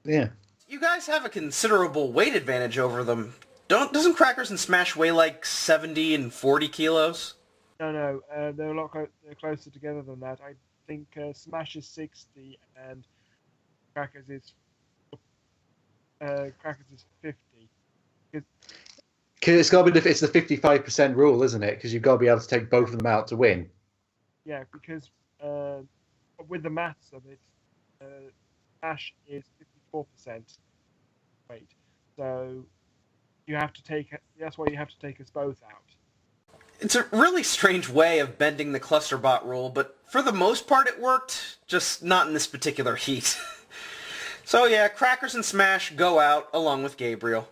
Yeah. You guys have a considerable weight advantage over them. Doesn't Crackers and Smash weigh like 70 and 40 kilos? No, they're a lot they're closer together than that. I think Smash is 60 and Crackers is 50. Because it's got to be it's the 55% rule, isn't it? Because you've got to be able to take both of them out to win. Yeah, because with the maths of it, Smash is 54% weight, so you have to take. That's why you have to take us both out. It's a really strange way of bending the clusterbot rule, but for the most part it worked, just not in this particular heat. So yeah, Crackers and Smash go out along with Gabriel.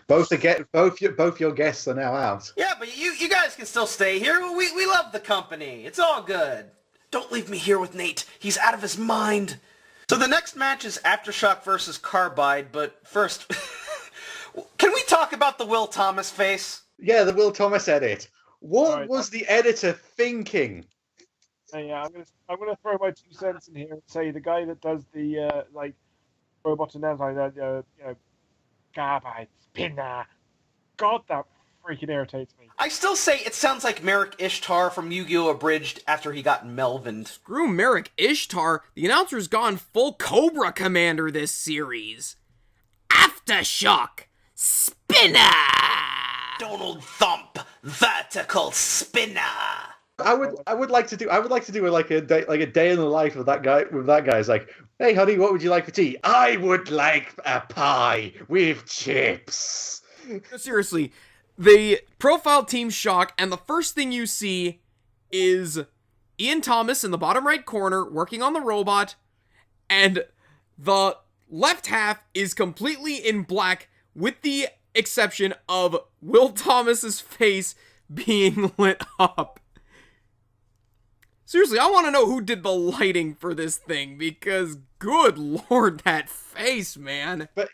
Both your guests are now out. Yeah, but you guys can still stay here. We love the company. It's all good. Don't leave me here with Nate. He's out of his mind. So the next match is Aftershock versus Carbide, but first, can we talk about the Will Thomas face? Yeah, the Will Thomas edit. What was the editor thinking? Yeah, I'm gonna throw my 2 cents in here and say the guy that does the robot announce like that, Carbide, Spinner. God, that freaking irritates me. I still say it sounds like Merrick Ishtar from Yu-Gi-Oh! Abridged after he got Melvined. Screw Merrick Ishtar, the announcer's gone full Cobra Commander this series. Aftershock, Spinner! Donald Thump, Vertical Spinner! I would like to do a day in the life of that guy with that guy. It's like, hey honey, what would you like for tea? I would like a pie with chips. Seriously, the profile team shock, and the first thing you see is Ian Thomas in the bottom right corner working on the robot, and the left half is completely in black with the exception of Will Thomas's face being lit up. Seriously, I want to know who did the lighting for this thing, because good lord, that face, man. But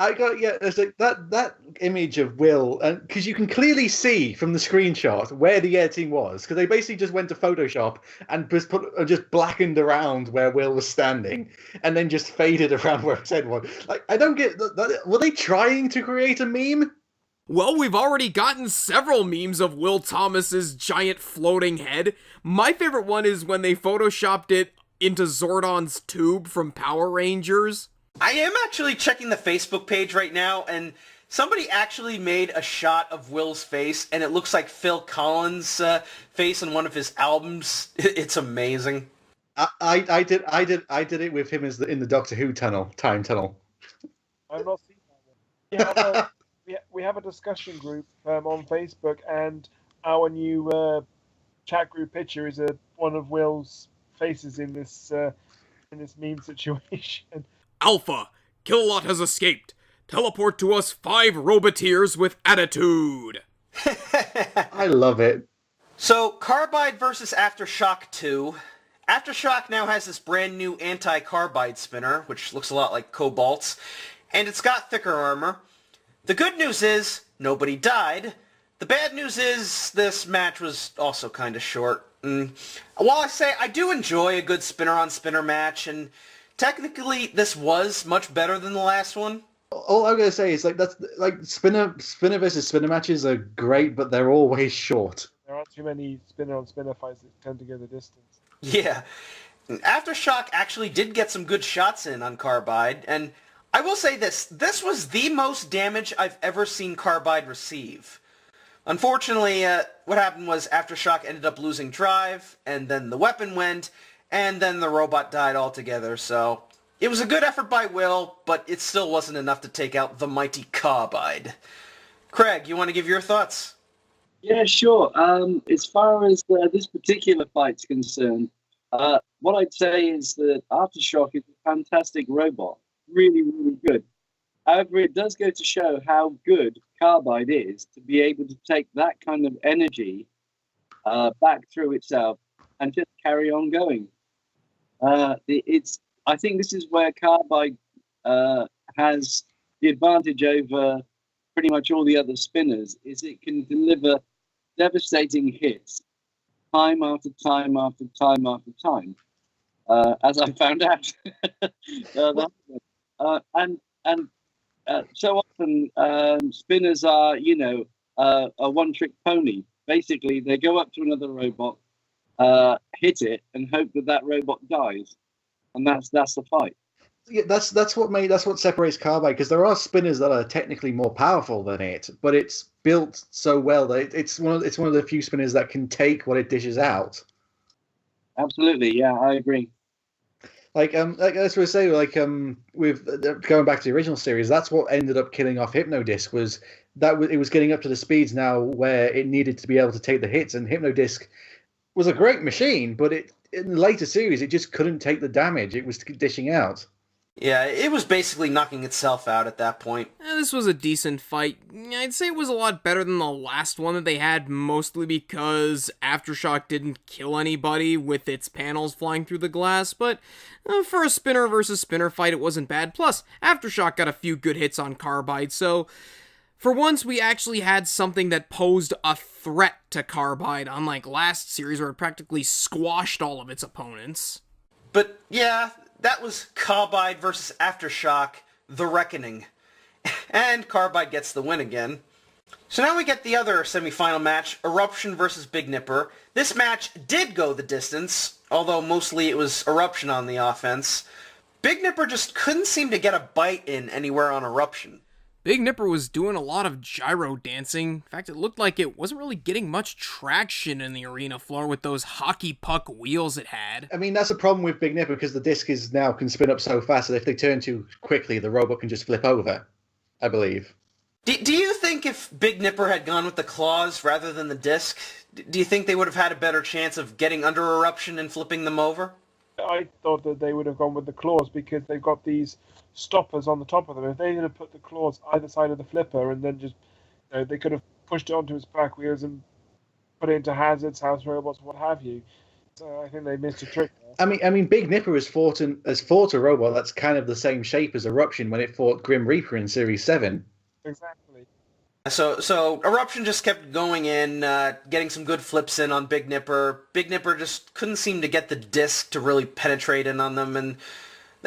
it's like that image of Will, and because you can clearly see from the screenshot where the editing was, because they basically just went to Photoshop and just blackened around where Will was standing, and then just faded around where his head was. Like, I don't get that. Were they trying to create a meme? Well, we've already gotten several memes of Will Thomas's giant floating head. My favorite one is when they photoshopped it into Zordon's tube from Power Rangers. I am actually checking the Facebook page right now, and somebody actually made a shot of Will's face, and it looks like Phil Collins' face on one of his albums. It's amazing. I did it with him in the Doctor Who time tunnel. I've not seen that one. We have a discussion group on Facebook, and our new chat group picture is one of Will's faces in this meme situation. Alpha, Kilolot has escaped. Teleport to us 5 Roboteers with attitude. I love it. So, Carbide versus Aftershock 2. Aftershock now has this brand new anti-carbide spinner, which looks a lot like Cobalt's, and it's got thicker armor. The good news is, nobody died. The bad news is, this match was also kind of short. While I say I do enjoy a good spinner-on-spinner match, and technically this was much better than the last one. All I'm gonna say is spinner versus spinner matches are great, but they're always short. There aren't too many spinner-on-spinner fights that tend to go the distance. Yeah. Aftershock actually did get some good shots in on Carbide, and I will say this was the most damage I've ever seen Carbide receive. Unfortunately, what happened was Aftershock ended up losing drive, and then the weapon went, and then the robot died altogether, so it was a good effort by Will, but it still wasn't enough to take out the mighty Carbide. Craig, you want to give your thoughts? Yeah, sure. As far as this particular fight's concerned, what I'd say is that Aftershock is a fantastic robot. Really, really good. However, it does go to show how good Carbide is to be able to take that kind of energy back through itself and just carry on going. I think this is where Carbide has the advantage over pretty much all the other spinners, is it can deliver devastating hits time after time after time after time, as I found out. So often spinners are, a one-trick pony. Basically, they go up to another robot, hit it, and hope that robot dies, and that's the fight. Yeah, that's what separates Carbide, because there are spinners that are technically more powerful than it, but it's built so well that it's one of the few spinners that can take what it dishes out. Absolutely, yeah, I agree. Like as we say, with going back to the original series, that's what ended up killing off Hypnodisc, it was getting up to the speeds now where it needed to be able to take the hits, and Hypnodisc was a great machine, but in the later series it just couldn't take the damage it was dishing out. Yeah, it was basically knocking itself out at that point. This was a decent fight. I'd say it was a lot better than the last one that they had, mostly because Aftershock didn't kill anybody with its panels flying through the glass, but for a spinner versus spinner fight, it wasn't bad. Plus, Aftershock got a few good hits on Carbide, so for once we actually had something that posed a threat to Carbide, unlike last series where it practically squashed all of its opponents. But yeah, that was Carbide versus Aftershock, The Reckoning. And Carbide gets the win again. So now we get the other semifinal match, Eruption versus Big Nipper. This match did go the distance, although mostly it was Eruption on the offense. Big Nipper just couldn't seem to get a bite in anywhere on Eruption. Big Nipper was doing a lot of gyro dancing. In fact, it looked like it wasn't really getting much traction in the arena floor with those hockey puck wheels it had. I mean, that's a problem with Big Nipper because the disc is now can spin up so fast that if they turn too quickly, the robot can just flip over, I believe. Do you think if Big Nipper had gone with the claws rather than the disc, do you think they would have had a better chance of getting under Eruption and flipping them over? I thought that they would have gone with the claws because they've got these stoppers on the top of them. If they had put the claws either side of the flipper and then just, they could have pushed it onto his back wheels and put it into hazards, house robots, what have you. So I think they missed a trick there. I mean, Big Nipper has fought a robot that's kind of the same shape as Eruption when it fought Grim Reaper in Series 7. Exactly. So Eruption just kept going in, getting some good flips in on Big Nipper. Big Nipper just couldn't seem to get the disc to really penetrate in on them, and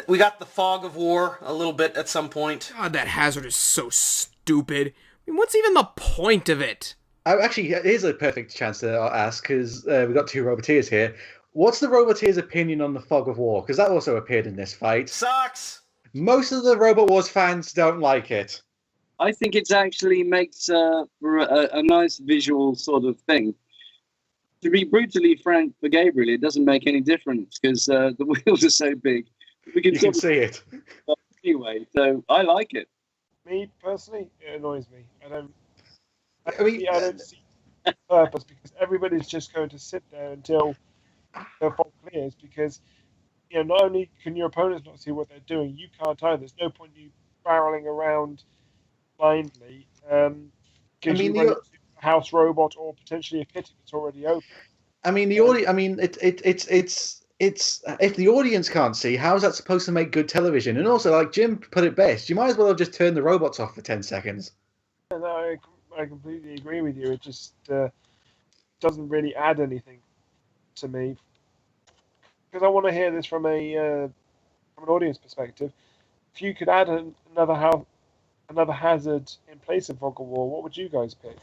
we got the Fog of War a little bit at some point. God, that hazard is so stupid. I mean, what's even the point of it? Actually, here's a perfect chance to ask, because we've got two Roboteers here. What's the Roboteers' opinion on the Fog of War? Because that also appeared in this fight. Sucks! Most of the Robot Wars fans don't like it. I think it actually makes a nice visual sort of thing. To be brutally frank for Gabriel, it doesn't make any difference because the wheels are so big. You can see it. Anyway, so I like it. Me, personally, it annoys me. I don't see the purpose because everybody's just going to sit there until the fog clears because, not only can your opponents not see what they're doing, you can't either. There's no point you barreling around blindly because you run into a house robot or potentially a pit if it's already open. I mean, it's if the audience can't see, how is that supposed to make good television? And also, like Jim put it best, you might as well have just turned the robots off for 10 seconds. No, I completely agree with you. It just doesn't really add anything to me because I want to hear this from an audience perspective. If you could add another hazard in place of Fog of War, what would you guys pick?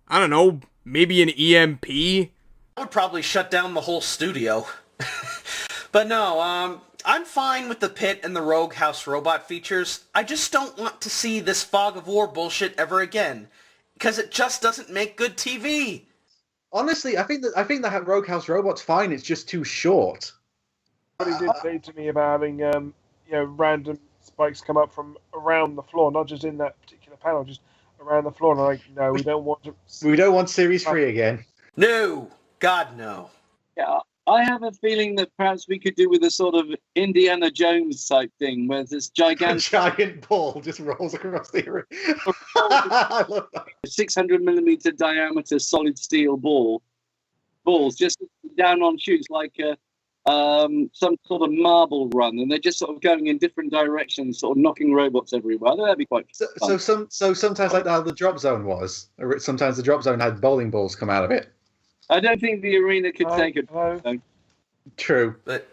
I don't know, maybe an EMP? I would probably shut down the whole studio. But no, I'm fine with the pit and the Rogue House robot features. I just don't want to see this Fog of War bullshit ever again. Because it just doesn't make good TV. Honestly, I think that Rogue House robot's fine, it's just too short. Somebody did say to me about having random spikes come up from around the floor, not just in that particular panel, just around the floor. And I'm like, no, we don't want to. We don't want Series 3 again. No, God no. Yeah, I have a feeling that perhaps we could do with a sort of Indiana Jones type thing, where this A giant ball just rolls across the area. I love that. 600mm diameter solid steel balls just down on chutes like some sort of marble run, and they're just sort of going in different directions, sort of knocking robots everywhere. That'd be quite fun. So sometimes, like how the drop zone was, or sometimes the drop zone had bowling balls come out of it. I don't think the arena could take it. True, but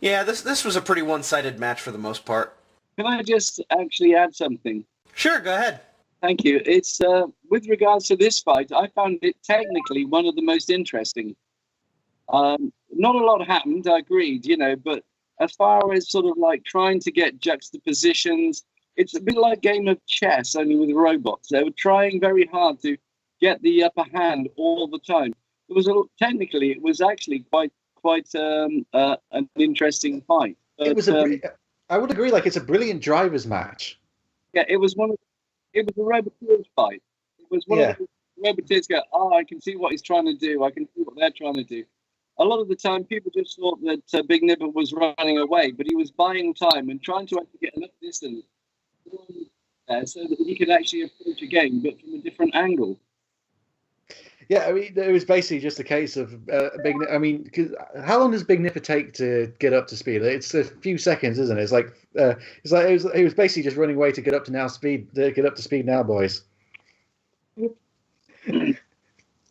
yeah, this was a pretty one-sided match for the most part. Can I just actually add something? Sure, go ahead. Thank you. It's with regards to this fight, I found it technically one of the most interesting. Not a lot happened, I agreed, but as far as sort of like trying to get juxtapositions, it's a bit like a game of chess, only with robots. They were trying very hard to get the upper hand all the time. Technically, it was actually quite an interesting fight. But, I would agree, like it's a brilliant drivers match. Yeah, it was a Roboteers fight. It was one of the Roboteers go, I can see what he's trying to do. I can see what they're trying to do. A lot of the time, people just thought that Big Nipper was running away, but he was buying time and trying to actually get enough distance so that he could actually approach a game, but from a different angle. Yeah, I mean, it was basically just a case of Big Nipper. I mean, cause how long does Big Nipper take to get up to speed? It's a few seconds, isn't it? It was basically just running away to get up to speed. Get up to speed now, boys.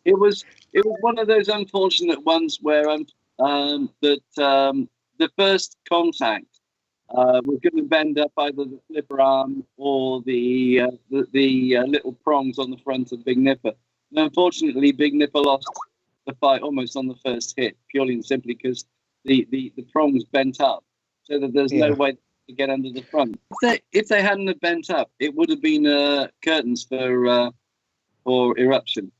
It was one of those unfortunate ones where the first contact was going to bend up either the flipper arm or the little prongs on the front of Big Nipper. And unfortunately, Big Nipper lost the fight almost on the first hit, purely and simply because the prongs bent up, so that there's no way to get under the front. If they hadn't have bent up, it would have been curtains for eruption.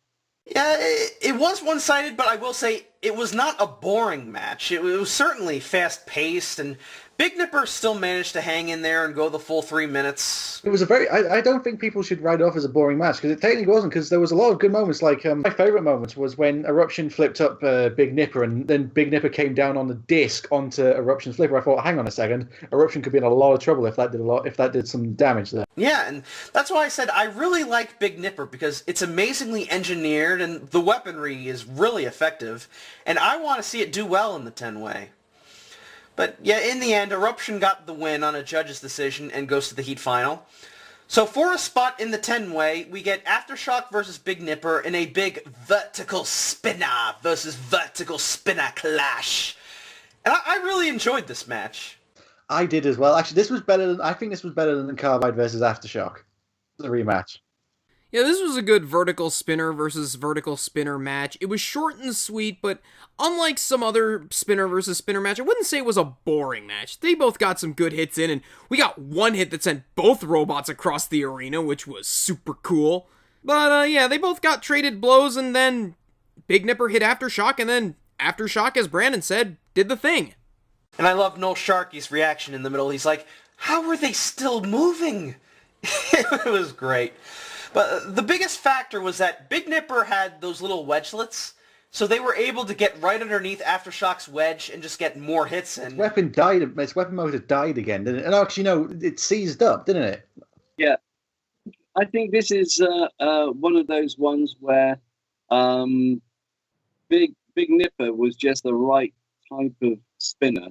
Yeah, it was one-sided, but I will say it was not a boring match. It was certainly fast-paced, and Big Nipper still managed to hang in there and go the full 3 minutes. It was a very... I don't think people should write it off as a boring match, because it technically wasn't, because there was a lot of good moments. Like, my favourite moment was when Eruption flipped up Big Nipper, and then Big Nipper came down on the disc onto Eruption's flipper. I thought, hang on a second, Eruption could be in a lot of trouble if that did some damage there. Yeah, and that's why I said I really like Big Nipper, because it's amazingly engineered, and the weaponry is really effective, and I want to see it do well in the 10-way. But yeah, in the end, Eruption got the win on a judge's decision and goes to the Heat Final. So for a spot in the 10-way, we get Aftershock versus Big Nipper in a big vertical spinner versus vertical spinner clash. And I really enjoyed this match. I did as well. Actually, I think this was better than Carbide versus Aftershock, the rematch. Yeah, this was a good vertical spinner versus vertical spinner match. It was short and sweet, but unlike some other spinner versus spinner match, I wouldn't say it was a boring match. They both got some good hits in, and we got one hit that sent both robots across the arena, which was super cool. But yeah, they both got traded blows, and then Big Nipper hit Aftershock, and then Aftershock, as Brandon said, did the thing. And I love Noel Sharkey's reaction in the middle. He's like, how are they still moving? It was great. But the biggest factor was that Big Nipper had those little wedgelets, so they were able to get right underneath Aftershock's wedge and just get more hits in. Its weapon motor died again, didn't it? And actually, no, it seized up, didn't it? Yeah. I think this is one of those ones where Big Nipper was just the right type of spinner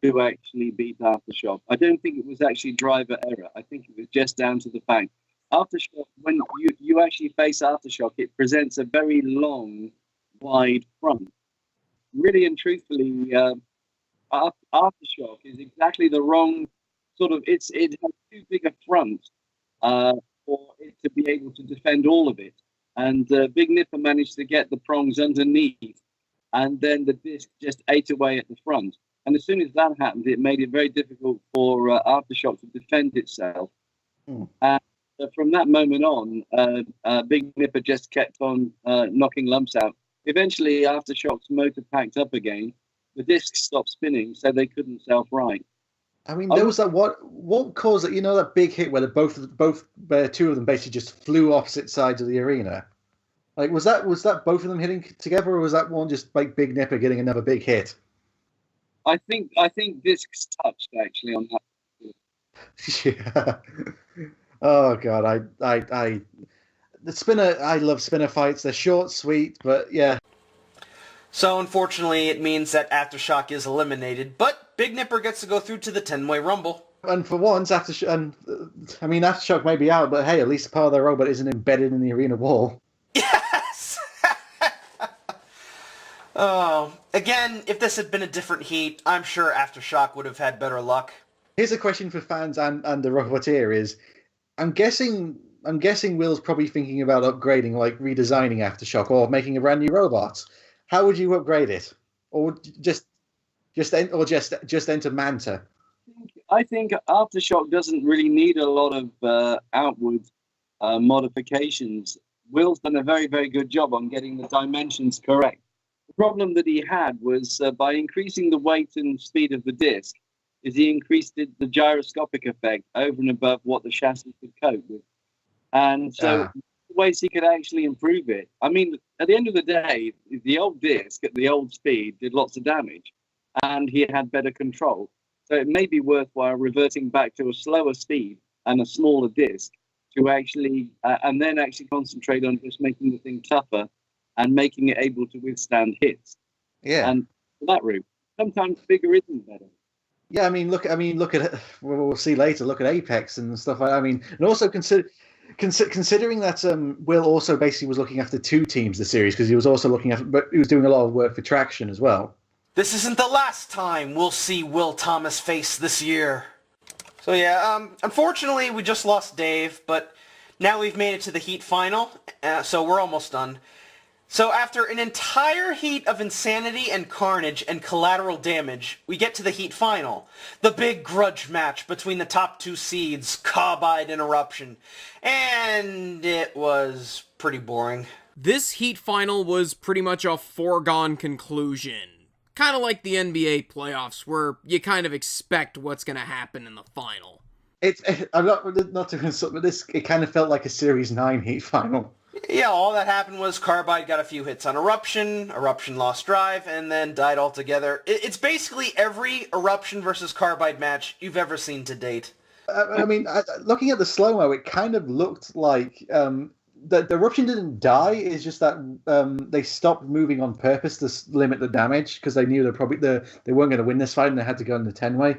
to actually beat Aftershock. I don't think it was actually driver error. I think it was just down to the fact Aftershock, when you actually face Aftershock, it presents a very long, wide front. Really and truthfully, Aftershock is exactly the wrong sort of. It has too big a front for it to be able to defend all of it. And Big Nipper managed to get the prongs underneath, and then the disc just ate away at the front. And as soon as that happened, it made it very difficult for Aftershock to defend itself. And from that moment on, Big Nipper just kept on knocking lumps out. Eventually, Aftershock's motor packed up again. The disc stopped spinning, so they couldn't self-right. I mean, there was that what caused it? You know, that big hit where two of them basically just flew opposite sides of the arena. Like, was that both of them hitting together, or was that one just like Big Nipper getting another big hit? I think discs touched actually on that. Yeah. Oh god, I love spinner fights. They're short, sweet, but yeah. So unfortunately, it means that Aftershock is eliminated, but Big Nipper gets to go through to the 10-way rumble. And for once, Aftershock may be out, but hey, at least part of their robot isn't embedded in the arena wall. Yes. Oh, again, if this had been a different heat, I'm sure Aftershock would have had better luck. Here's a question for fans and the Roboteer is, I'm guessing Will's probably thinking about upgrading, like redesigning Aftershock or making a brand new robot. How would you upgrade it? Or just enter Manta? I think Aftershock doesn't really need a lot of outward modifications. Will's done a very, very good job on getting the dimensions correct. The problem that he had was by increasing the weight and speed of the disc, is he increased the gyroscopic effect over and above what the chassis could cope with. And so ways he could actually improve it. I mean, at the end of the day, the old disc at the old speed did lots of damage, and he had better control. So it may be worthwhile reverting back to a slower speed and a smaller disc to actually, and then actually concentrate on just making the thing tougher and making it able to withstand hits. Yeah. And for that route, sometimes bigger isn't better. Yeah, I mean, look at we'll see later. Look at Apex and stuff like that. I mean, and also considering that Will also basically was looking after two teams the series, because he was also but he was doing a lot of work for Traction as well. This isn't the last time we'll see Will Thomas face this year. So yeah, unfortunately we just lost Dave, but now we've made it to the Heat final, so we're almost done. So after an entire heat of insanity and carnage and collateral damage, we get to the Heat final. The big grudge match between the top two seeds, Carbide and Eruption. And it was pretty boring. This Heat final was pretty much a foregone conclusion. Kind of like the NBA playoffs, where you kind of expect what's going to happen in the final. I'm not to insult, but it kind of felt like a Series 9 Heat final. Yeah, all that happened was Carbide got a few hits on Eruption, Eruption lost drive, and then died altogether. It's basically every Eruption versus Carbide match you've ever seen to date. I mean, looking at the slow-mo, it kind of looked like the Eruption didn't die. It's just that they stopped moving on purpose to limit the damage because they knew they weren't going to win this fight and they had to go in the 10-way.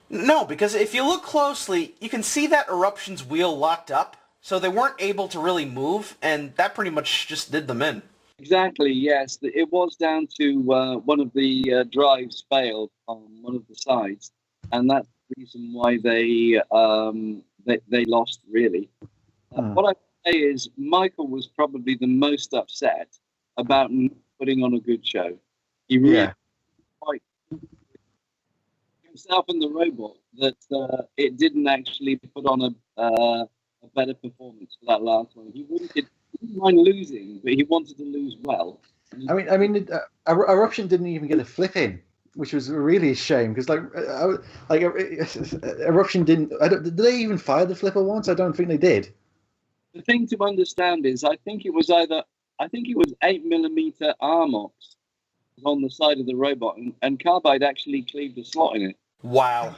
No, because if you look closely, you can see that Eruption's wheel locked up, so they weren't able to really move, and that pretty much just did them in. Exactly, yes. It was down to one of the drives failed on one of the sides, and that's the reason why they lost, really. What I say is Michael was probably the most upset about not putting on a good show. He really quite himself and the robot that it didn't actually put on a better performance for that last one. He didn't mind losing, but he wanted to lose well. I mean, Eruption didn't even get a flip in, which was really a shame because Eruption didn't. Did they even fire the flipper once? I don't think they did. The thing to understand is, I think it was 8mm Armox on the side of the robot, and Carbide actually cleaved a slot in it. Wow.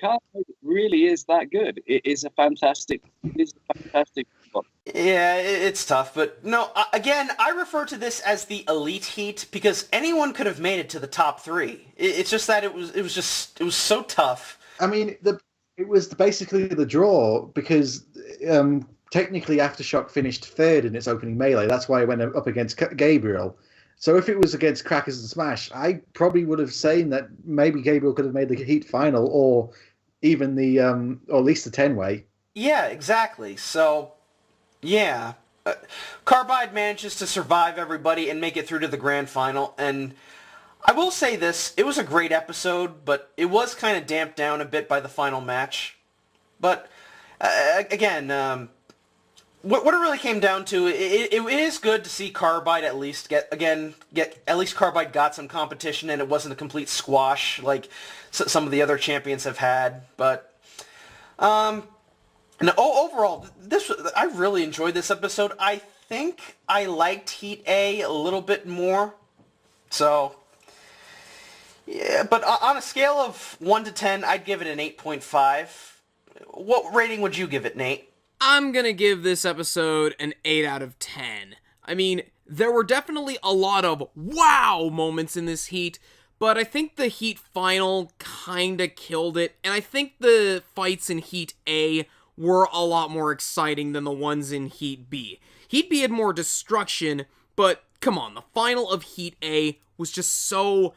Carbide really is that good. It is a fantastic robot. Yeah, it's tough, but no, again, I refer to this as the elite heat because anyone could have made it to the top three. It's just that it was so tough. I mean, it was basically the draw because technically Aftershock finished third in its opening melee. That's why it went up against Gabriel. So if it was against Crackers and Smash, I probably would have said that maybe Gabriel could have made the Heat final or even or at least the 10-way. Yeah, exactly. So, yeah. Carbide manages to survive everybody and make it through to the grand final. And I will say this, it was a great episode, but it was kind of damped down a bit by the final match. But, again, what it really came down to, it is good to see Carbide at least at least Carbide got some competition and it wasn't a complete squash like some of the other champions have had. But overall, I really enjoyed this episode. I think I liked Heat A little bit more. So yeah, but on a scale of 1 to 10, I'd give it an 8.5. What rating would you give it, Nate? I'm gonna give this episode an 8 out of 10. I mean, there were definitely a lot of wow moments in this Heat, but I think the Heat final kinda killed it, and I think the fights in Heat A were a lot more exciting than the ones in Heat B. Heat B had more destruction, but come on, the final of Heat A was just so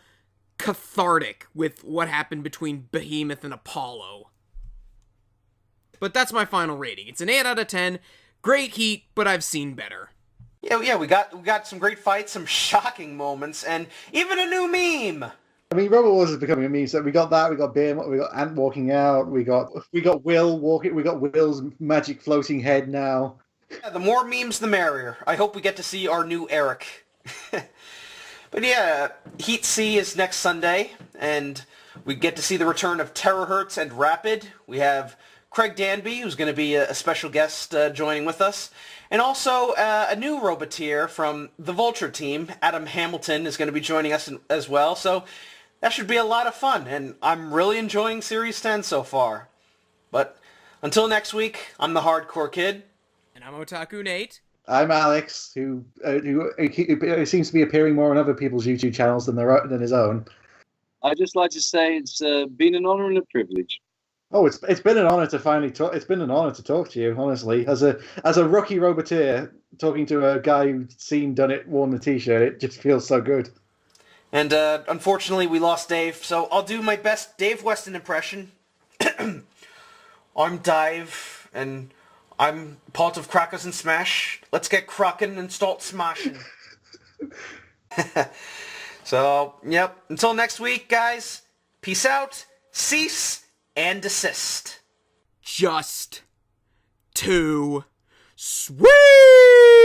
cathartic with what happened between Behemoth and Apollo. But that's my final rating. It's an 8 out of 10. Great Heat, but I've seen better. Yeah, we got some great fights, some shocking moments, and even a new meme. I mean, Robot Wars is becoming a meme. So we got that. We got Behemoth. We got Ant walking out. We got Will walking. We got Will's magic floating head now. Yeah, the more memes, the merrier. I hope we get to see our new Eric. But yeah, Heat C is next Sunday, and we get to see the return of Terahertz and Rapid. We have Craig Danby, who's going to be a special guest joining with us. And also a new Roboteer from the Vulture team, Adam Hamilton, is going to be joining us as well. So that should be a lot of fun, and I'm really enjoying Series 10 so far. But until next week, I'm the Hardcore Kid. And I'm Otaku Nate. I'm Alex, who seems to be appearing more on other people's YouTube channels than his own. I'd just like to say it's been an honor and a privilege. Oh, it's been an honor to finally talk. It's been an honor to talk to you, honestly. As a rookie Roboteer, talking to a guy who's done it, worn the T-shirt, it just feels so good. And unfortunately, we lost Dave, so I'll do my best Dave Weston impression. I'm Dave, and I'm part of Crackers and Smash. Let's get cracking and start smashing. So, yep. Until next week, guys. Peace out. Cease and desist. Just too sweet!